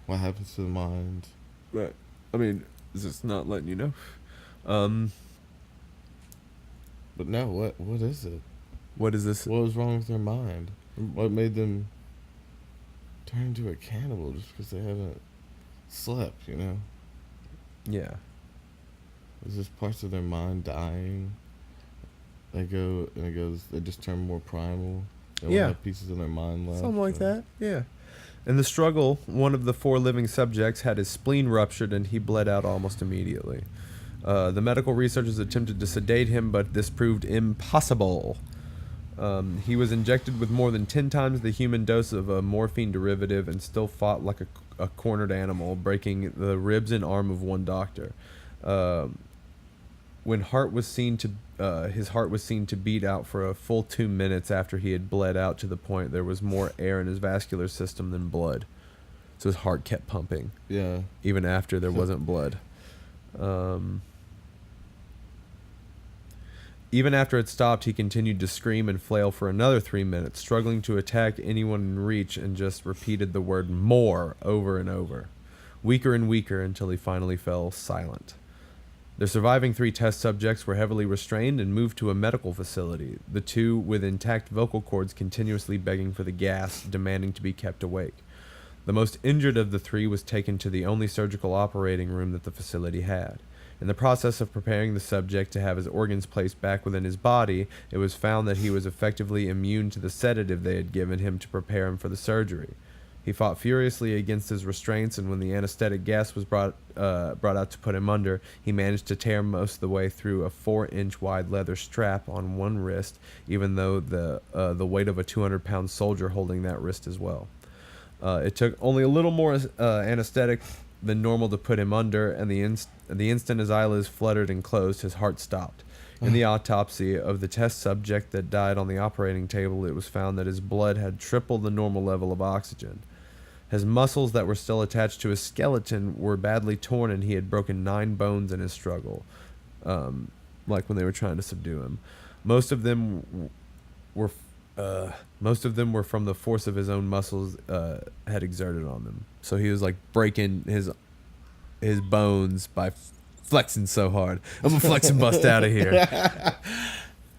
What happens to the mind? Right. I mean, is this not letting you know? But no, what is it? What is this? What was wrong with their mind? What made them turn into a cannibal just because they haven't slept, you know? Yeah. Is this parts of their mind dying? They just turn more primal. They won't have pieces of their mind left. Something like that, yeah. In the struggle, one of the 4 living subjects had his spleen ruptured and he bled out almost immediately. The medical researchers attempted to sedate him, but this proved impossible. He was injected with more than 10 times the human dose of a morphine derivative and still fought like a cornered animal, breaking the ribs and arm of one doctor. When his heart was seen to beat out for a full 2 minutes after he had bled out to the point there was more air in his vascular system than blood. So his heart kept pumping. Yeah. Even after there wasn't blood. Even after it stopped, he continued to scream and flail for another 3 minutes, struggling to attack anyone in reach, and just repeated the word "more" over and over, weaker and weaker until he finally fell silent. The surviving 3 test subjects were heavily restrained and moved to a medical facility, the 2 with intact vocal cords continuously begging for the gas, demanding to be kept awake. The most injured of the 3 was taken to the only surgical operating room that the facility had. In the process of preparing the subject to have his organs placed back within his body, it was found that he was effectively immune to the sedative they had given him to prepare him for the surgery. He fought furiously against his restraints, and when the anesthetic gas was brought out to put him under, he managed to tear most of the way through a 4-inch wide leather strap on one wrist, even though the weight of a 200-pound soldier holding that wrist as well. It took only a little more anesthetic than normal to put him under, and the instant his eyelids fluttered and closed, his heart stopped. In the autopsy of the test subject that died on the operating table, it was found that his blood had tripled the normal level of oxygen. His muscles that were still attached to his skeleton were badly torn, and he had broken 9 bones in his struggle, like when they were trying to subdue him. Most of them were from the force of his own muscles had exerted on them. So he was like breaking his bones by flexing so hard. I'm gonna flex and bust out of here.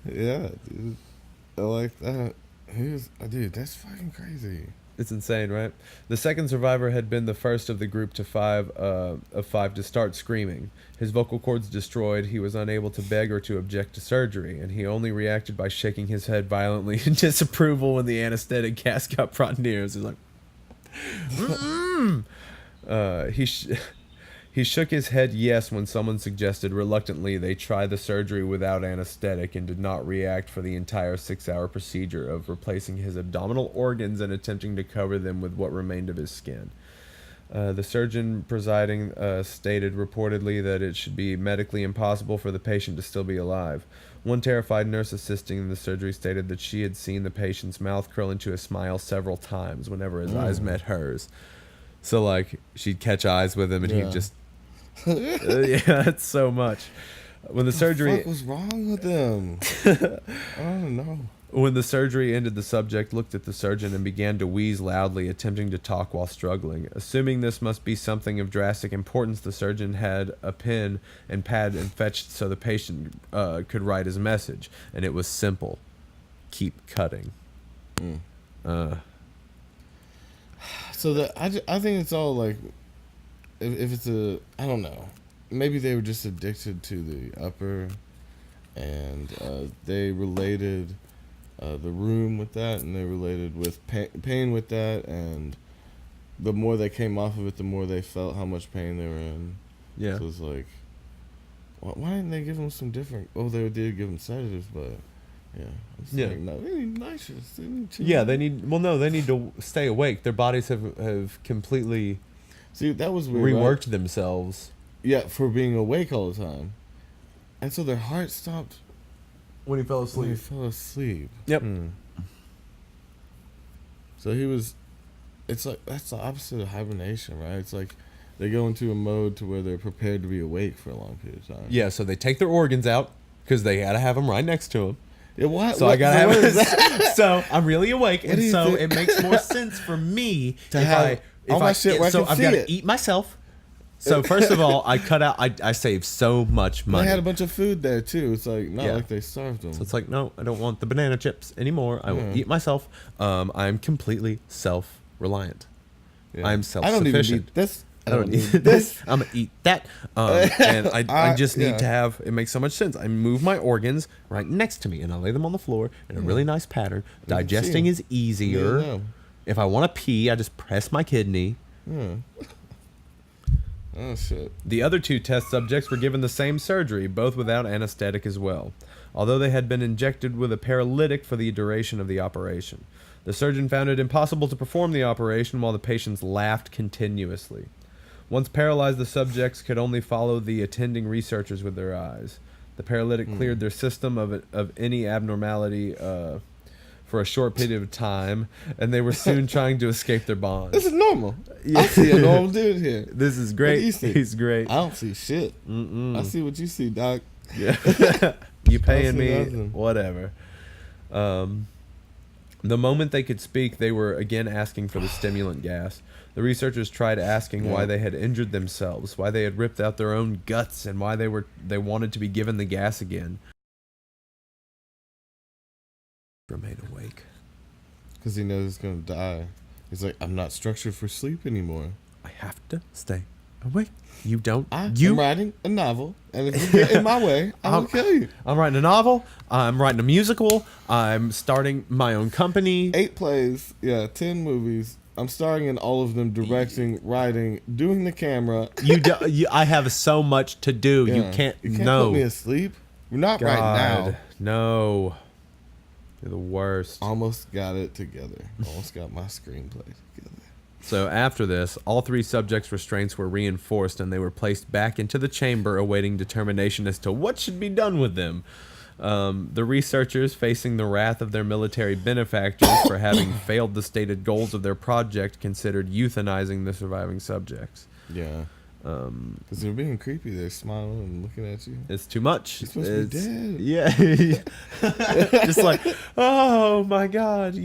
Yeah, dude. I like that. Dude, that's fucking crazy. It's insane, right? The second survivor had been the first of the group of 5 to start screaming. His vocal cords destroyed, he was unable to beg or to object to surgery, and he only reacted by shaking his head violently in disapproval when the anesthetic gas got brought near. He was like, He shook his head yes when someone suggested reluctantly they try the surgery without anesthetic, and did not react for the entire 6-hour procedure of replacing his abdominal organs and attempting to cover them with what remained of his skin. The surgeon presiding stated reportedly that it should be medically impossible for the patient to still be alive. One terrified nurse assisting in the surgery stated that she had seen the patient's mouth curl into a smile several times whenever his eyes met hers. So, like, she'd catch eyes with him and he'd just... yeah, it's so much. When the surgery... What was wrong with him? I don't know. When the surgery ended, the subject looked at the surgeon and began to wheeze loudly, attempting to talk while struggling. Assuming this must be something of drastic importance, the surgeon had a pen and pad and fetched so the patient could write his message. And it was simple. Keep cutting. So I think it's all like... If it's I don't know. Maybe they were just addicted to the upper, and they related the room with that, and they related with pain with that, and the more they came off of it, the more they felt how much pain they were in. Yeah. So it's like, why didn't they give them some different... Oh, they did give them sedatives, but... Yeah. Like, no, they need nitrous. They need chill. Yeah, they need... Well, no, they need to stay awake. Their bodies have completely... See, that was weird. Reworked themselves. Yeah, for being awake all the time. And so their heart stopped when he fell asleep. Yep. So he was... It's like, that's the opposite of hibernation, right? It's like they go into a mode to where they're prepared to be awake for a long period of time. Yeah, so they take their organs out because they got to have them right next to them. Yeah, what? So what? I got to have that? So I'm really awake, and so think? it makes more sense for me to have... All my shit where I can I've see got it. to eat myself. So first of all, I cut out. I saved so much money. They had a bunch of food there too. It's like not like they starved them. So it's like, no, I don't want the banana chips anymore. I will eat myself. I'm completely self-reliant. Yeah. I'm self-sufficient. I don't even need this. I don't need this. I'm gonna eat that, and I just need to have. It makes so much sense. I move my organs right next to me, and I lay them on the floor in a really nice pattern. Digesting is easier. If I want to pee, I just press my kidney. Oh shit. The other 2 test subjects were given the same surgery, both without anesthetic as well, although they had been injected with a paralytic for the duration of the operation. The surgeon found it impossible to perform the operation while the patients laughed continuously. Once paralyzed, the subjects could only follow the attending researchers with their eyes. The paralytic cleared their system of any abnormality for a short period of time, and they were soon trying to escape their bonds. This is normal. I see a normal dude here. This is great. You see? He's great. I don't see shit. I see what you see, Doc. Yeah. You paying me? Nothing. Whatever. The moment they could speak, they were again asking for the stimulant gas. The researchers tried asking why they had injured themselves, why they had ripped out their own guts, and why they wanted to be given the gas again. Remain awake. Because he knows he's going to die. He's like, I'm not structured for sleep anymore. I have to stay awake. You don't. I'm you writing a novel, and if you get in my way, I'm going to kill you. I'm writing a novel. I'm writing a musical. I'm starting my own company. 8 plays, 10 movies. I'm starring in all of them, directing, writing, doing the camera. I have so much to do. You can't put me asleep. We're not right now. No. You're the worst. Almost got it together. Almost got my screenplay together. So after this, all 3 subjects' restraints were reinforced, and they were placed back into the chamber awaiting determination as to what should be done with them. The researchers, facing the wrath of their military benefactors for having failed the stated goals of their project, considered euthanizing the surviving subjects. Yeah. Because they're being creepy. They're smiling and looking at you. It's too much. You're supposed to be dead. Yeah. Just like, oh my God,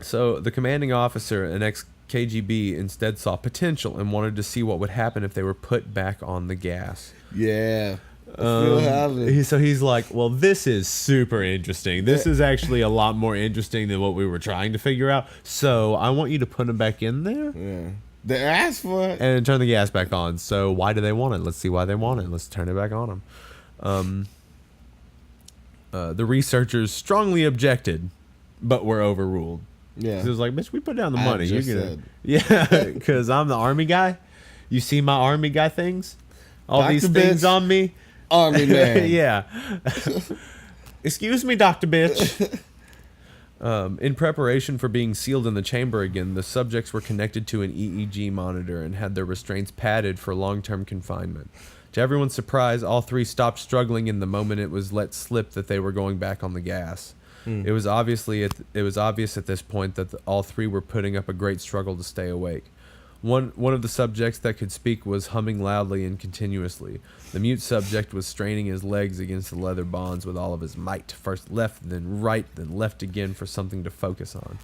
So the commanding officer, an ex-KGB, instead saw potential and wanted to see what would happen if they were put back on the gas. Yeah. So he's like, well, this is super interesting. This is actually a lot more interesting than what we were trying to figure out. So I want you to put them back in there. Yeah. They asked for it. And turn the gas back on. So why do they want it? Let's see why they want it. Let's turn it back on them. The researchers strongly objected, but were overruled. Yeah. It was like, bitch, we put down the money. Said. Yeah, because I'm the army guy. You see my army guy things? All Dr. these things bitch. on me? Army man. Yeah. Excuse me, Dr. Bitch. In preparation for being sealed in the chamber again, the subjects were connected to an EEG monitor and had their restraints padded for long-term confinement. To everyone's surprise, all 3 stopped struggling in the moment it was let slip that they were going back on the gas. It was obvious at this point that all 3 were putting up a great struggle to stay awake. One of the subjects that could speak was humming loudly and continuously. The mute subject was straining his legs against the leather bonds with all of his might, first left, then right, then left again for something to focus on.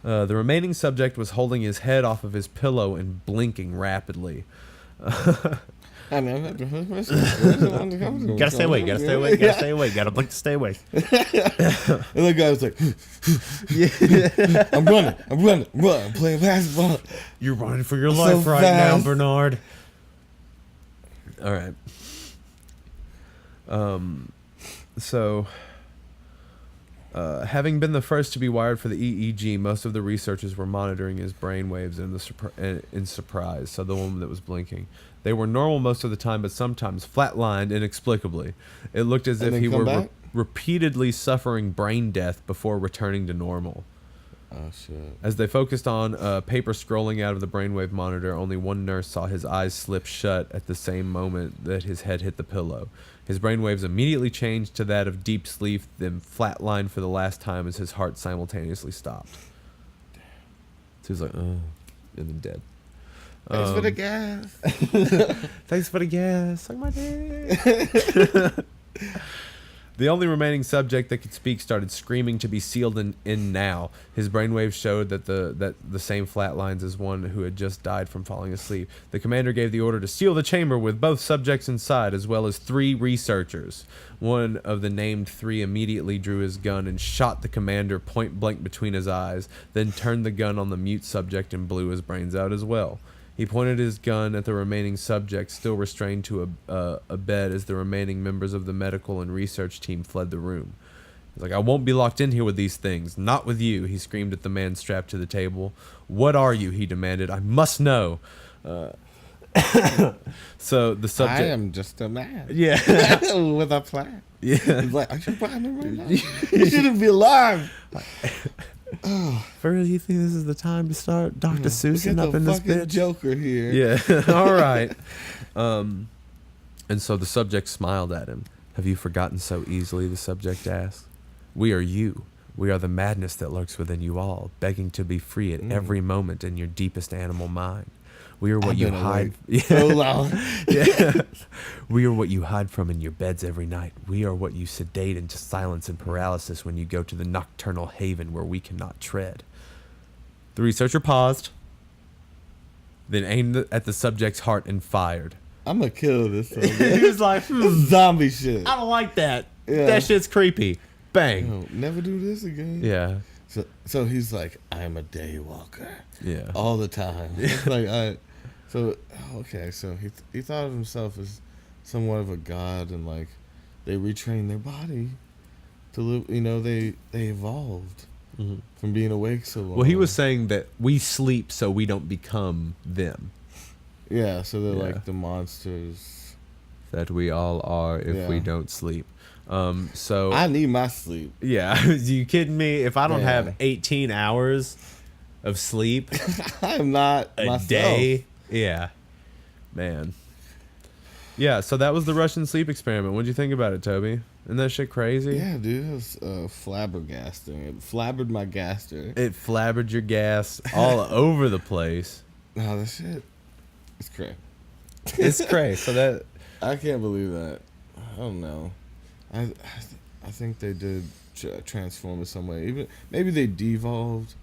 The remaining subject was holding his head off of his pillow and blinking rapidly. Gotta stay awake. Gotta blink to stay awake. And the guy was like, yeah. I'm running. I'm playing basketball. You're running for your life right now, Bernard. All right. Having been the first to be wired for the EEG, most of the researchers were monitoring his brainwaves in surprise. So the woman that was blinking. They were normal most of the time, but sometimes flatlined inexplicably. It looked as if he were repeatedly suffering brain death before returning to normal. Oh, shit. As they focused on paper scrolling out of the brainwave monitor, only one nurse saw his eyes slip shut at the same moment that his head hit the pillow. His brainwaves immediately changed to that of deep sleep, then flatlined for the last time as his heart simultaneously stopped. So he was like, oh, and then dead. Thanks for the gas. Thanks for the gas. Suck my dick. The only remaining subject that could speak started screaming to be sealed in now. His brainwaves showed that the same flat lines as one who had just died from falling asleep. The commander gave the order to seal the chamber with both subjects inside, as well as 3 researchers. One of the named 3 immediately drew his gun and shot the commander point blank between his eyes, then turned the gun on the mute subject and blew his brains out as well. He pointed his gun at the remaining subject, still restrained to a bed as the remaining members of the medical and research team fled the room. He's like, I won't be locked in here with these things. Not with you, he screamed at the man strapped to the table. What are you, he demanded. I must know. So the subject... I am just a man. Yeah. With a plan. Yeah. He's like, I should buy me right now. You shouldn't be alarmed. Further, you think this is the time to start Dr. Seussing up in this bitch? Joker here. Yeah. All right. And so the subject smiled at him. Have you forgotten so easily? The subject asked. We are you. We are the madness that lurks within you all, begging to be free at every moment in your deepest animal mind. We are what you hide. So long. Yeah. We are what you hide from in your beds every night. We are what you sedate into silence and paralysis when you go to the nocturnal haven where we cannot tread. The researcher paused, then aimed at the subject's heart and fired. I'm gonna kill this. He was like, This is zombie shit. I don't like that. Yeah. That shit's creepy. Bang. No, never do this again. Yeah. So he's like, I'm a day walker. Yeah. All the time. It's like so he thought of himself as somewhat of a god, and like they retrained their body to live. You know, they evolved from being awake so long. Well, he was saying that we sleep so we don't become them. Yeah, so they're Yeah. like the monsters. That we all are if we don't sleep. So I need my sleep. yeah, you kidding me? If I don't Yeah. have 18 hours of sleep I am not a myself. day, yeah, man. Yeah, so that was the Russian sleep experiment. What'd you think about it, Toby? Isn't that shit crazy? Yeah, dude, it was flabbergasting. It flabbered my gaster. It flabbered your gas all over the place. No, that shit, it's crazy. It's crazy. So that I can't believe that. I don't know. I think they did transform in some way. Even maybe they devolved,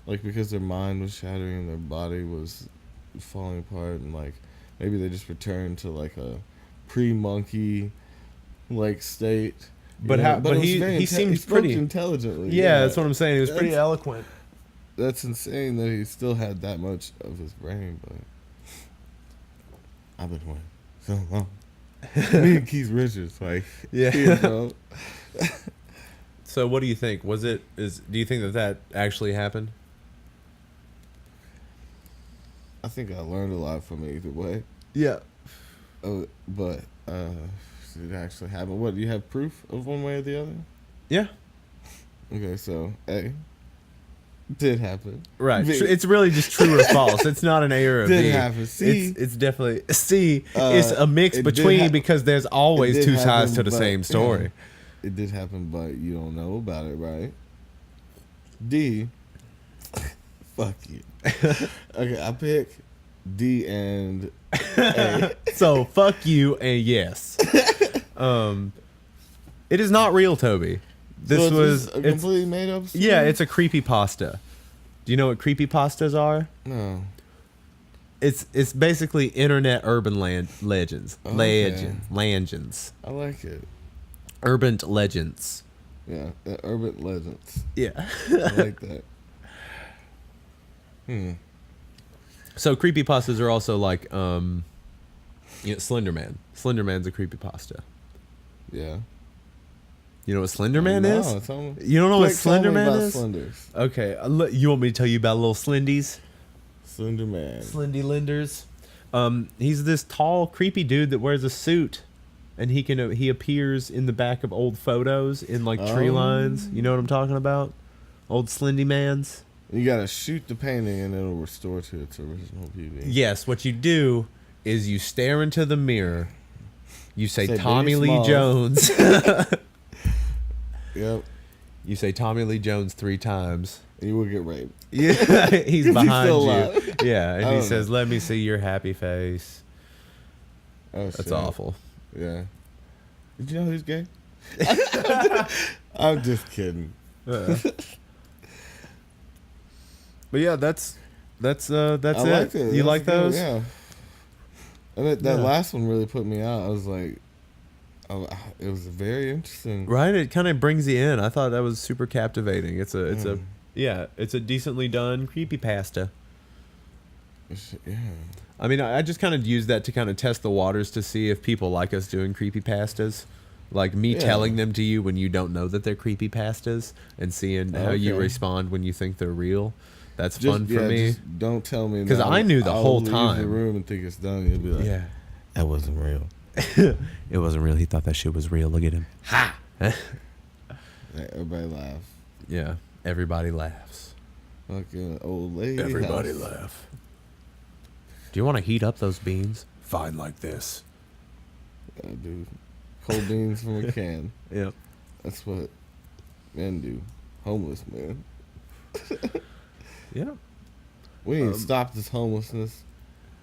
like because their mind was shattering and their body was falling apart, and like maybe they just returned to like a pre-monkey like state. But You know? how? But it was he very seemed he spoke pretty intelligently. Yeah, that's what I'm saying. He was pretty That's- eloquent. That's insane that he still had that much of his brain, but I've been waiting so long. Me and Keith Richards, like, Yeah. you know. So what do you think? Do you think that actually happened? I think I learned a lot from it either way. Yeah. But it actually happened. What, do you have proof of one way or the other? Yeah. Okay, so A, did happen. Right. B, It's really just true or false. It's not an A or a B. did happen. C, It's definitely C. It's a mix it did between because there's always it did two sides happen, to the but- same story. yeah. It did happen, but you don't know about it, right? D, fuck you. Okay, I pick D and A. So fuck you and yes. It is not real, Toby. This So was just a completely made up story? yeah. It's a creepypasta. Do you know what creepypastas are? No. It's basically internet urban legends. Okay. Legends. I like it. Urban legends. Yeah, urban legends. Yeah. I like that. So creepypastas are also like Slender Man. Slender Man's a creepypasta. Yeah. You know what Slender Man No, is? tell me. You don't know what Quick, tell Slender me Man about is? Slenders. Okay, you want me to tell you about little Slendies? Slender Man. Slendy Lenders. He's this tall, creepy dude that wears a suit, and he appears in the back of old photos in like tree Oh. lines. You know what I'm talking about? Old Slendy Mans. You gotta shoot the painting and it'll restore to its original beauty. Yes, what you do is you stare into the mirror. You say Say Tommy Biggie Lee Smalls. Jones. Yep. You say Tommy Lee Jones 3 times. And you will get raped. Yeah, he's He's behind still you. alive. Yeah, and I he don't says, know. "Let me see your happy face." Oh, That's shit. awful. Yeah. Did you know he's gay? I'm just kidding. But yeah, that's I it. liked it. You It like was good, those? Yeah. And that last one really put me out. I was like, oh, it was very interesting. Right, it kind of brings you in. I thought that was super captivating. It's a decently done creepypasta. Yeah. I mean, I just kind of use that to kind of test the waters to see if people like us doing creepypastas. Like me telling them to you when you don't know that they're creepypastas and seeing how you respond when you think they're real. That's fun for me. Just don't tell me. Because I knew the whole I'll leave time. the room and think it's done. You'll be like, Yeah. that wasn't real. It wasn't real. He thought that shit was real. Look at him. Ha! Everybody laugh. Yeah. Everybody laughs. Fucking old lady. Everybody house. laugh. Do you want to heat up those beans? Fine like this. Yeah, dude. Cold beans from a can. Yep. That's what men do. Homeless men. Yeah. We need to stop this homelessness.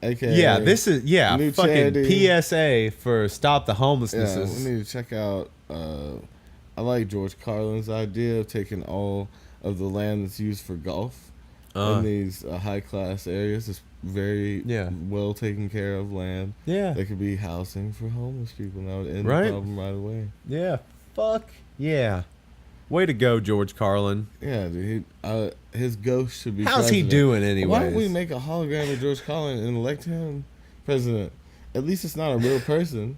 AKA Yeah, this is new fucking charity. PSA for stop the homelessness. Yeah, we need to check out. I like George Carlin's idea of taking all of the land that's used for golf in these high class areas. It's very well taken care of land. Yeah. That could be housing for homeless people. That would end the Right. problem right away. Yeah. Fuck. Yeah. Way to go, George Carlin. Yeah, dude. His ghost should be. How's president. he doing anyway? Why don't we make a hologram of George Carlin and elect him president? At least it's not a real person.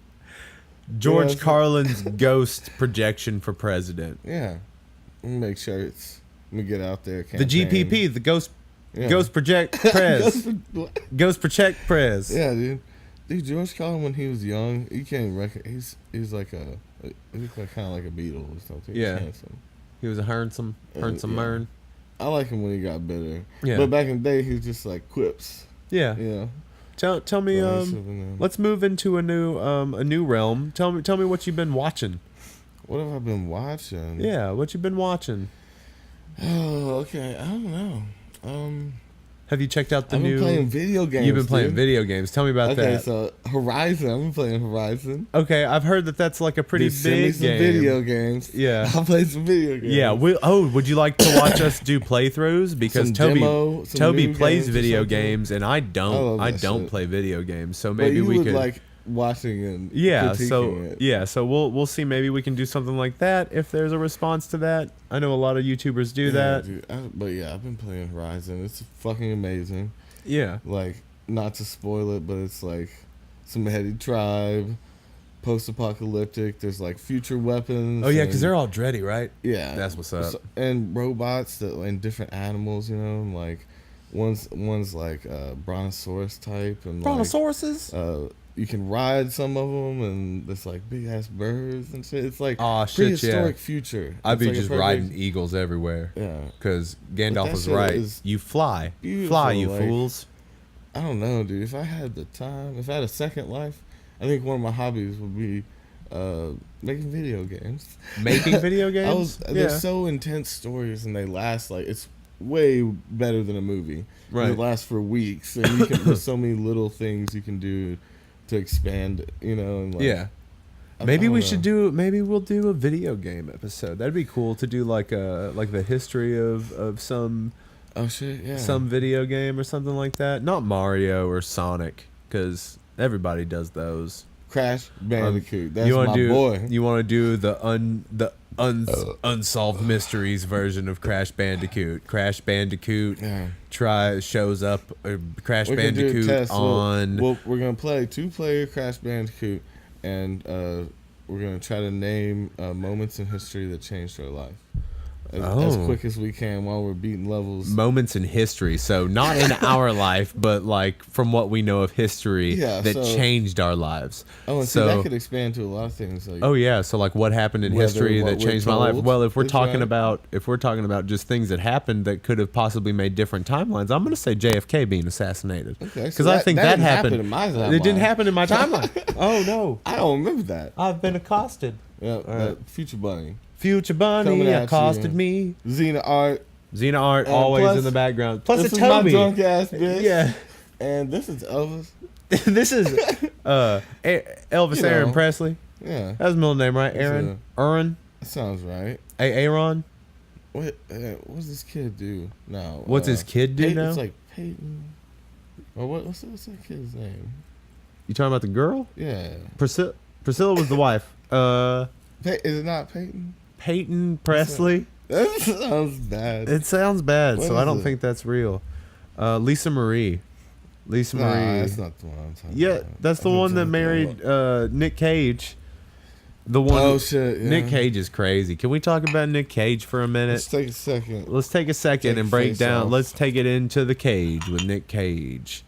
George Yeah, Carlin's ghost projection for president. Yeah. We make shirts. We get out there. The Campaign. GPP, the ghost Yeah. ghost project prez. Ghost project prez. Yeah, dude. Dude, George Carlin when he was young, you can't even recognize. He's like he looks like kind of like a Beatle or something. He's Yeah. handsome. He was a handsome Yeah. man. I like him when he got bitter. Yeah. But back in the day, he was just like quips. Yeah. You know. Tell me Well, he's living there. let's move into a new realm. Tell me what you've been watching. What have I been watching? Yeah, what you've been watching. Oh, okay. I don't know. Have you checked out the I've new been playing video games. You've been playing dude. video games. Tell me about Okay, that. so Horizon. I've been playing Horizon. Okay, I've heard that that's like a pretty Dude, send me big some game. video games. Yeah. I'll play some video games. Yeah. Would you like to watch us do playthroughs? Because Some Toby demo, some Toby new plays games or video something. games, and I don't. I I love that don't shit. play video games. So But maybe you we would could. like watching and Yeah, critiquing it. so we'll see. Maybe we can do something like that if there's a response to that. I know a lot of YouTubers do that. Dude, but yeah, I've been playing Horizon. It's fucking amazing. Yeah, Like, not to spoil it, but it's like some heady tribe, post-apocalyptic. There's like future weapons. Oh yeah, because and- they're all dready, right? yeah, That's what's up. And robots that and different animals, you know, and like one's like brontosaurus type and Brontosauruses. like, you can ride some of them, and there's like big ass birds and shit. It's like Aw, shit, prehistoric yeah. future. I'd It's be like a just perfect- riding eagles everywhere. Yeah, Because But Gandalf that was shit right. is You fly, beautiful, fly, you like- fools. I don't know, dude. If I had the time, if I had a second life, I think one of my hobbies would be making video games. Making video games. They're so intense stories, and they last like it's way better than a movie. Right. They last for weeks, and you can, there's so many little things you can do to expand it, you know. And like, Yeah. I Maybe don't we know. should do. Maybe we'll do a video game episode. That'd be cool to do, like the history of some Oh shit! Yeah. some video game or something like that. Not Mario or Sonic, because everybody does those. Crash Bandicoot. That's you wanna my do, boy. You want to do the unsolved mysteries version of Crash Bandicoot. Crash Bandicoot Yeah. shows up. Crash We can do a Bandicoot test. on. We're gonna play 2-player Crash Bandicoot, and we're gonna try to name moments in history that changed our life as quick as we can while we're beating levels. Moments in history, so not in our life, but like from what we know of history that so- changed our lives. Oh, and so see, that could expand to a lot of things. Like, oh yeah, so like what happened in Whether history what that we're changed my life. told Well, if we're is talking right. about just things that happened that could have possibly made different timelines, I'm going to say JFK being assassinated. Okay, Because so I think that didn't happen happened. in my It didn't timeline. happen in my timeline. Oh no, I don't remember that. I've been accosted. Yeah, that Future Bunny, Future Coming Bunny at accosted you. me. Xena Art. Xena Art And always plus- in the background. Plus This it's is my Toby. drunk ass bitch. Yeah. And this is Elvis. This is Elvis You Aaron know. Presley. Yeah. That's his middle name, right? Aaron? Aaron? That sounds right. Aaron? What's this kid do? No. What's his kid do now? It's like Peyton. Or what's that kid's name? You talking about the girl? Yeah. Priscilla was the wife. Is it not Peyton? Peyton Presley? That sounds bad. It sounds bad, What so I is don't it? think that's real. Lisa Marie. Lisa Nah, Marie. that's not the one I'm talking Yeah, about. that's the one that married Nick Cage. The one. Oh, shit. Yeah. Nick Cage is crazy. Can we talk about Nick Cage for a minute? Let's take a second. Let's take a second Take and a break face down. off. Let's take it into the cage with Nick Cage.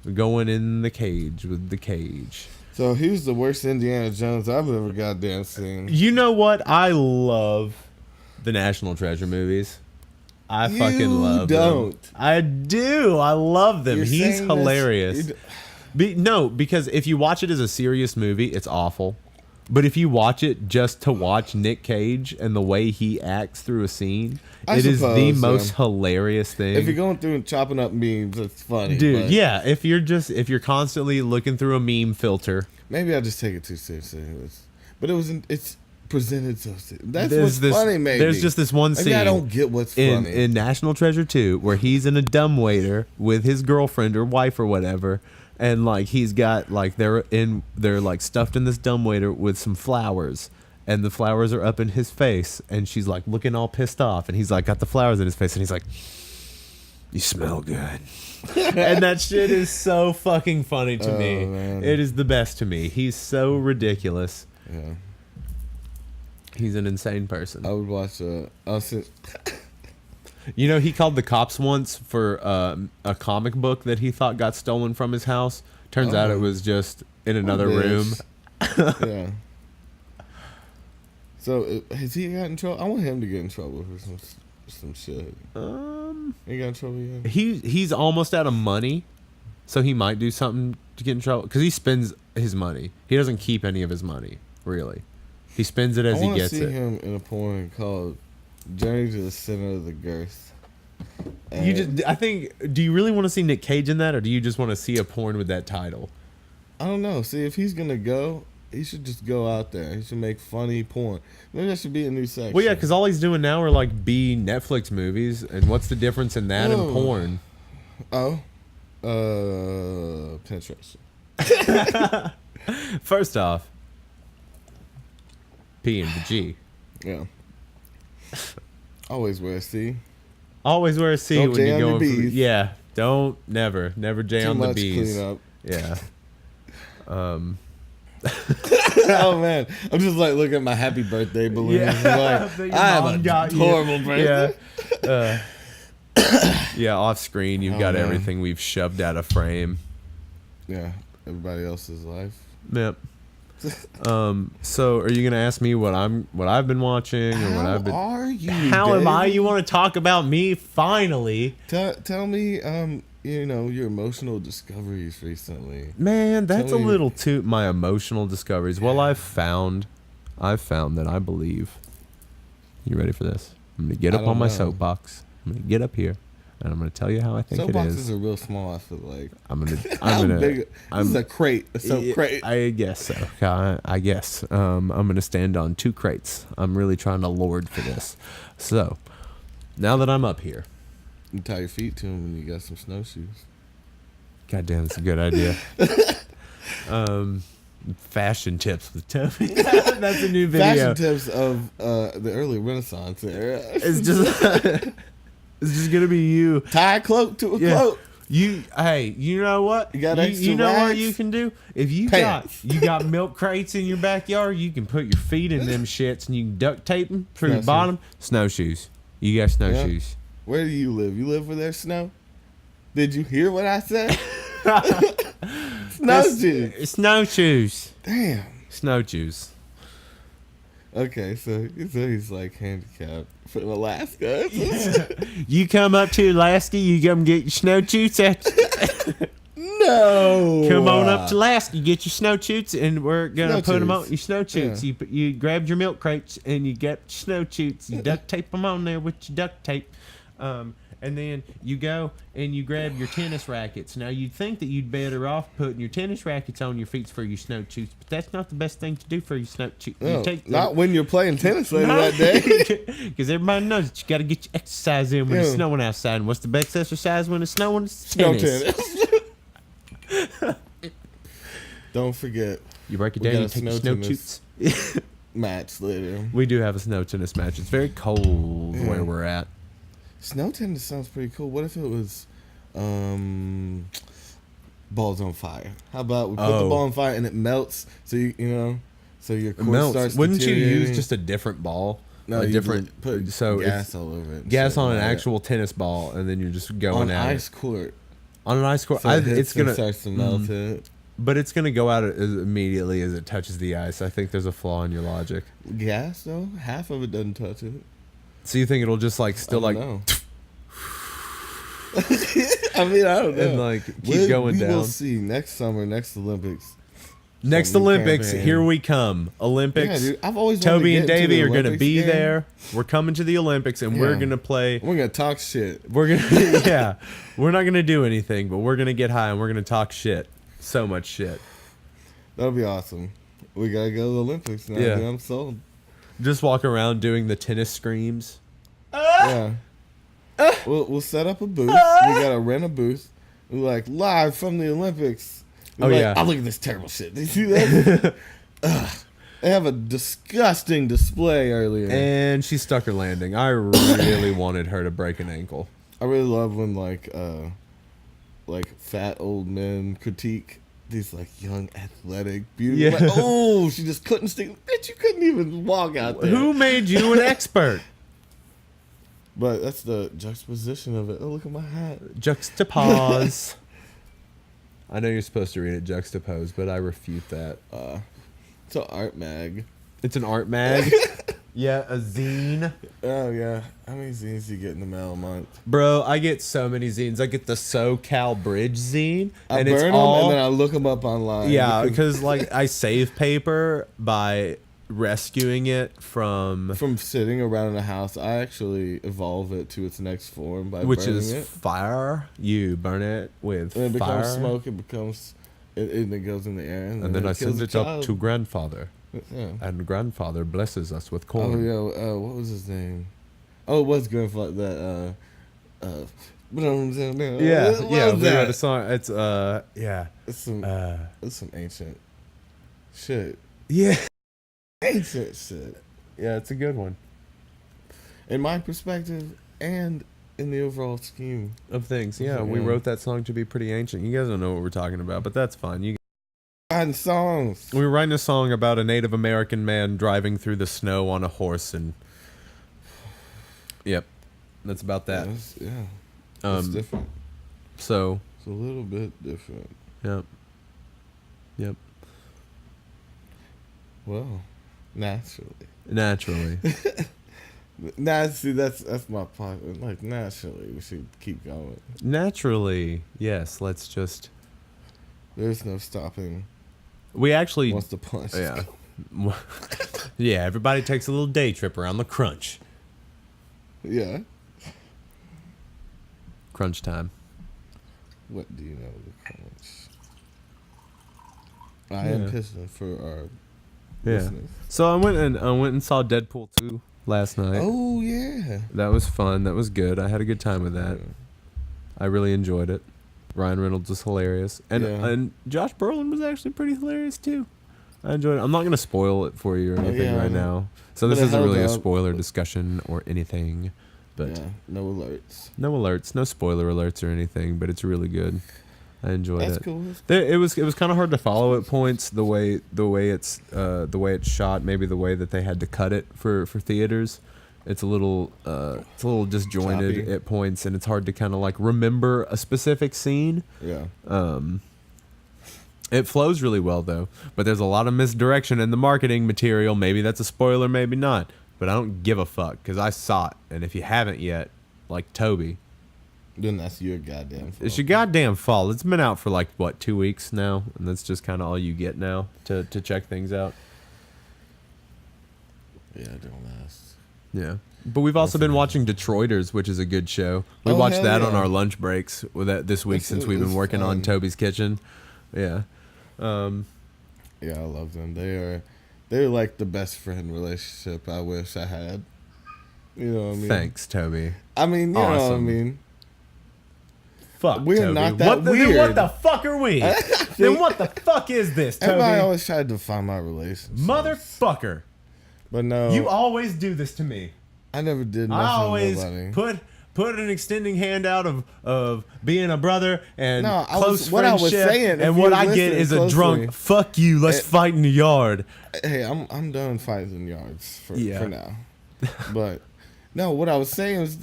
We're going in the cage with the cage. So he was the worst Indiana Jones I've ever goddamn seen. You know what? I love the National Treasure movies. I fucking love them. I do. I love them. You're He's saying this- hilarious. No, because if you watch it as a serious movie, it's awful. But if you watch it just to watch Nick Cage and the way he acts through a scene, it is the most hilarious thing. If you're going through and chopping up memes, it's funny. Dude, but yeah. If you're constantly looking through a meme filter, maybe I just take it too seriously. But it's presented so serious. That's what's funny, maybe. There's just this one Maybe scene I don't get what's funny. in National Treasure 2 where he's in a dumbwaiter with his girlfriend or wife or whatever, and like he's got like they're like stuffed in this dumbwaiter with some flowers, and the flowers are up in his face, and she's like looking all pissed off, and he's like got the flowers in his face, and he's like, "You smell good." And that shit is so fucking funny to me. Man. It is the best to me. He's so ridiculous. Yeah. He's an insane person. I would watch You know, he called the cops once for a comic book that he thought got stolen from his house. Turns out it was just in another room. Yeah. So has he got in trouble? I want him to get in trouble for some shit. He got in trouble yet? He's almost out of money, so he might do something to get in trouble because he spends his money. He doesn't keep any of his money, really. He spends it as he gets I want to see it. him in a porn called "Journey to the Center of the Girth." Do you really want to see Nick Cage in that, or do you just want to see a porn with that title? I don't know. See, if he's gonna go, he should just go out there. He should make funny porn. Maybe that should be a new section. Well, yeah, because all he's doing now are like B Netflix movies, and what's the difference in that and porn? Penetration. First off, P and the G. Yeah. Always wear a C. Always wear a C Don't when J you're on your going. B's. Yeah, don't never J Too on the much B's. cleanup. Yeah. Oh man, I'm just like looking at my happy birthday balloons. Yeah. Like, I have a horrible birthday. Yeah, off screen you've got man. everything we've shoved out of frame. Yeah, everybody else's life. Yep. So are you gonna ask me what I've been watching or what I've been? How are you? How am I? Davvy? You want to talk about me finally? Tell me, your emotional discoveries recently. Man, that's Tell a me- little too my emotional discoveries. Well, I've found that I believe. You ready for this? I'm gonna get I up don't on my know. soapbox. I'm gonna get up here, and I'm gonna tell you how I think it Soapboxes is. are real small. I feel like. I'm gonna. This is a crate. A soap crate. I guess so. I guess. I'm gonna stand on 2 crates. I'm really trying to lord for this. So, now that I'm up here, You tie your feet to them when you got some snowshoes. goddamn, it's a good idea. Fashion tips with Toby. That's a new video. Fashion tips of the early Renaissance era. It's just gonna be you. Tie a cloak to a Yeah. cloak. You know what? You got extra you know what rags? you can do? If you Pants. got milk crates in your backyard, you can put your feet in them shits and you can duct tape them through the Snowshoes. bottom. Snowshoes. You got snowshoes. Where do you live? You live where there's snow? Did you hear what I said? Snowshoes. Snowshoes. Damn. Snowshoes. Okay, so he's like handicapped from Alaska. You come up to Alaska, you come get your snowshoes. No. Come on up to Alaska, you get your snowshoes, and we're gonna put them on your snowshoes. Yeah. You grabbed your milk crates and you got your snowshoes. You duct tape them on there with your duct tape. And then you go and you grab your tennis rackets. Now, you'd think that you'd better off putting your tennis rackets on your feet for your snowshoes, but that's not the best thing to do for your snowshoes. No, not when you're playing tennis later that day. Because everybody knows that you got to get your exercise in when it's snowing outside. And what's the best exercise when it's snowing? It's tennis. Don't forget. You break it down, you take your snowshoes. Match later. We do have a snow tennis match. It's very cold where we're at. Snow tennis sounds pretty cool. What if it was balls on fire? How about we put the ball on fire and it melts, so so your court starts. Wouldn't you use just a different ball? No, a different put gas all over it. Gas on an actual tennis ball, and then you're just going on at ice court. On an ice court, so it's gonna starts to melt it. But it's gonna go out as immediately as it touches the ice. I think there's a flaw in your logic. Gas though, half of it doesn't touch it. So you think it'll just still know. I mean, I don't know. And keep going down. We'll see next summer, next Olympics. Next Olympics, here we come. Olympics. Yeah, dude, I've always Toby and Davvy are going to be game. there. We're coming to the Olympics, and we're going to play. We're going to talk shit. We're gonna, we're not going to do anything, but we're going to get high and we're going to talk shit. So much shit. That'll be awesome. We got to go to the Olympics now. Yeah, dude, I'm sold. Just walk around doing the tennis screams. Yeah. We'll set up a booth. We got to rent a booth. We're live from the Olympics. Yeah. Oh, look at this terrible shit. Did you see that? They have a disgusting display earlier. And she stuck her landing. I really wanted her to break an ankle. I really love when fat old men critique these young athletic beautiful. Yeah. Oh, she just couldn't stick. Bitch, you couldn't even walk out there. Who made you an expert? But that's the juxtaposition of it. Oh, look at my hat. Juxtapose. I know you're supposed to read it juxtapose, but I refute that. It's an art mag. It's an art mag? Yeah, a zine. Oh, yeah. How many zines do you get in the mail a month? Bro, I get so many zines. I get the SoCal Bridge zine. I burn them and then I look them up online. Yeah, because I save paper by rescuing it from sitting around in the house. I actually evolve it to its next form by which burning is it. Fire. You burn it with and it fire. becomes smoke. It becomes it goes in the air and then I send it up to grandfather. Yeah. And grandfather blesses us with corn. Oh yeah, what was his name? Oh, it was grandfather that we wrote a song. It's It's some ancient shit. Yeah. Ancient shit. Yeah, it's a good one. In my perspective and in the overall scheme of things. Yeah, we wrote that song to be pretty ancient. You guys don't know what we're talking about, but that's fine. Writing songs. We were writing a song about a Native American man driving through the snow on a horse, and yep, that's about that. It's different. So it's a little bit different. Yep. Well, naturally. See, that's my point. Naturally, we should keep going. Naturally, yes. Let's just. There's no stopping. We actually. Once the punch. Yeah. Yeah. Everybody takes a little day trip around the crunch. Yeah. Crunch time. What do you know of the crunch? I am pissing for our listeners. So I went and saw Deadpool 2 last night. Oh yeah. That was fun. That was good. I had a good time with that. I really enjoyed it. Ryan Reynolds was hilarious, and Josh Brolin was actually pretty hilarious too. I enjoyed it. I'm not gonna spoil it for you or anything right now. So this isn't really a spoiler discussion or anything. But no alerts. No alerts. No spoiler alerts or anything. But it's really good. I enjoyed it. That's cool. It was kind of hard to follow at points the way it's shot. Maybe the way that they had to cut it for theaters. It's a little disjointed choppy at points, and it's hard to kind of remember a specific scene. Yeah. It flows really well though, but there's a lot of misdirection in the marketing material. Maybe that's a spoiler, maybe not. But I don't give a fuck because I saw it, and if you haven't yet, like Toby, then that's your goddamn fault. It's your goddamn fault. It's been out for 2 weeks now, and that's just kind of all you get now to check things out. Yeah, don't last. Yeah. But we've also been watching Detroiters, which is a good show. We watched that on our lunch breaks with that this week since we've been working on Toby's Kitchen. Yeah. Yeah, I love them. They're like the best friend relationship I wish I had. You know what I mean? Thanks, Toby. I mean, you know what I mean? Fuck, We're Toby. not that weird. Then what the fuck are we? Then what the fuck is this, Toby? Everybody always tried to define my relationship. Motherfucker. But no. You always do this to me. I never did nothing I always to nobody. put an extending hand out of being a brother and close what I was friendship, saying, and what I get is a drunk. Fuck you. Let's fight in the yard. Hey, I'm done fighting in yards for now. But no, what I was saying was,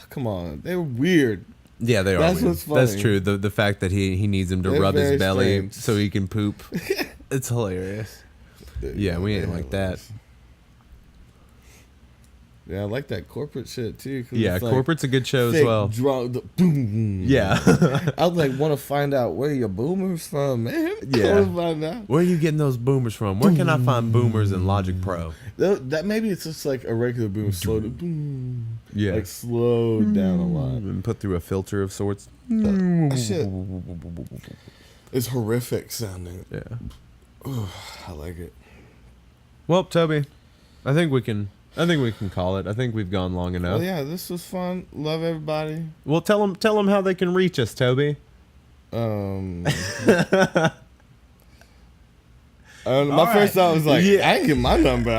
come on, they were weird. Yeah, they are. That's weird. what's funny. That's true. The fact that he needs him to rub his belly strange. So he can poop. It's hilarious. Yeah, we ain't like that. Yeah, I like that corporate shit too. Yeah, it's corporate's a good show as well. Boom. Yeah. I would want to find out where your boomers from, man. Yeah. Where are you getting those boomers from? Where can I find boomers in Logic Pro? That maybe it's just like a regular boom, slowed boom. Yeah. Like slowed down a lot and put through a filter of sorts. Shit. It's horrific sounding. Yeah. Ooh, I like it. Well, Toby, I think we can call it. I think we've gone long enough. Well, yeah, this was fun. Love everybody. Well, tell them how they can reach us, Toby. My first thought was like, I ain't get my number.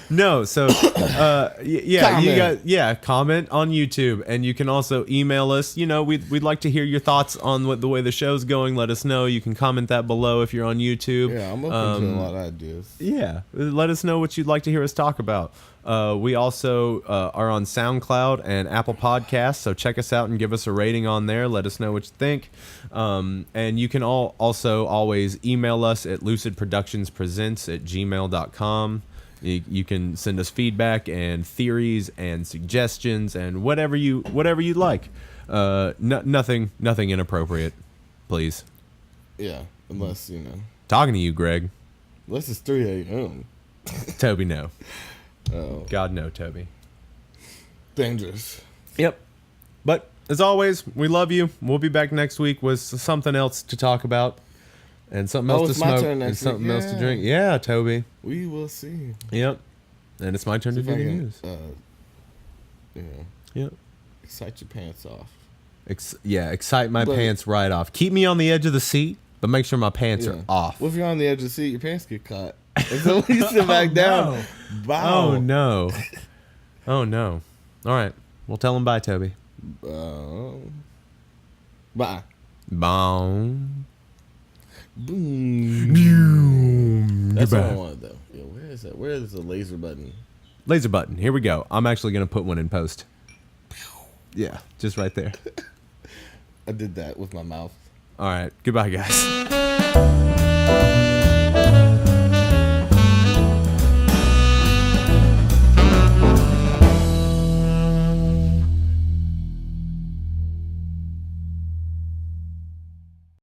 No, so comment on YouTube, and you can also email us. You know, we'd like to hear your thoughts on the way the show's going. Let us know. You can comment that below if you're on YouTube. Yeah, I'm open to a lot of ideas. Yeah, let us know what you'd like to hear us talk about. We also are on SoundCloud and Apple Podcasts, so check us out and give us a rating on there. Let us know what you think. And you can also always email us at lucidproductionspresents@gmail.com. You can send us feedback and theories and suggestions and whatever you like. Nothing inappropriate, please. Yeah, unless Talking to you, Greg. Unless it's 3 a.m. Toby, no. Oh. God, no, Toby. Dangerous. Yep. But as always, we love you. We'll be back next week with something else to talk about. And something else to smoke and something else to drink. Yeah, Toby. We will see. Yep. And it's my turn to do the news. Yep. Excite your pants off. Excite my pants right off. Keep me on the edge of the seat, but make sure my pants are off. Well, if you're on the edge of the seat, your pants get caught. And so when you sit back down, wow. Oh, no. Oh, no. All right. Well, tell them bye, Toby. Bye. Boom. Boom. That's what I wanted, though. Yeah, where is that? Where is the laser button? Laser button. Here we go. I'm actually going to put one in post. Yeah, just right there. I did that with my mouth. All right. Goodbye, guys.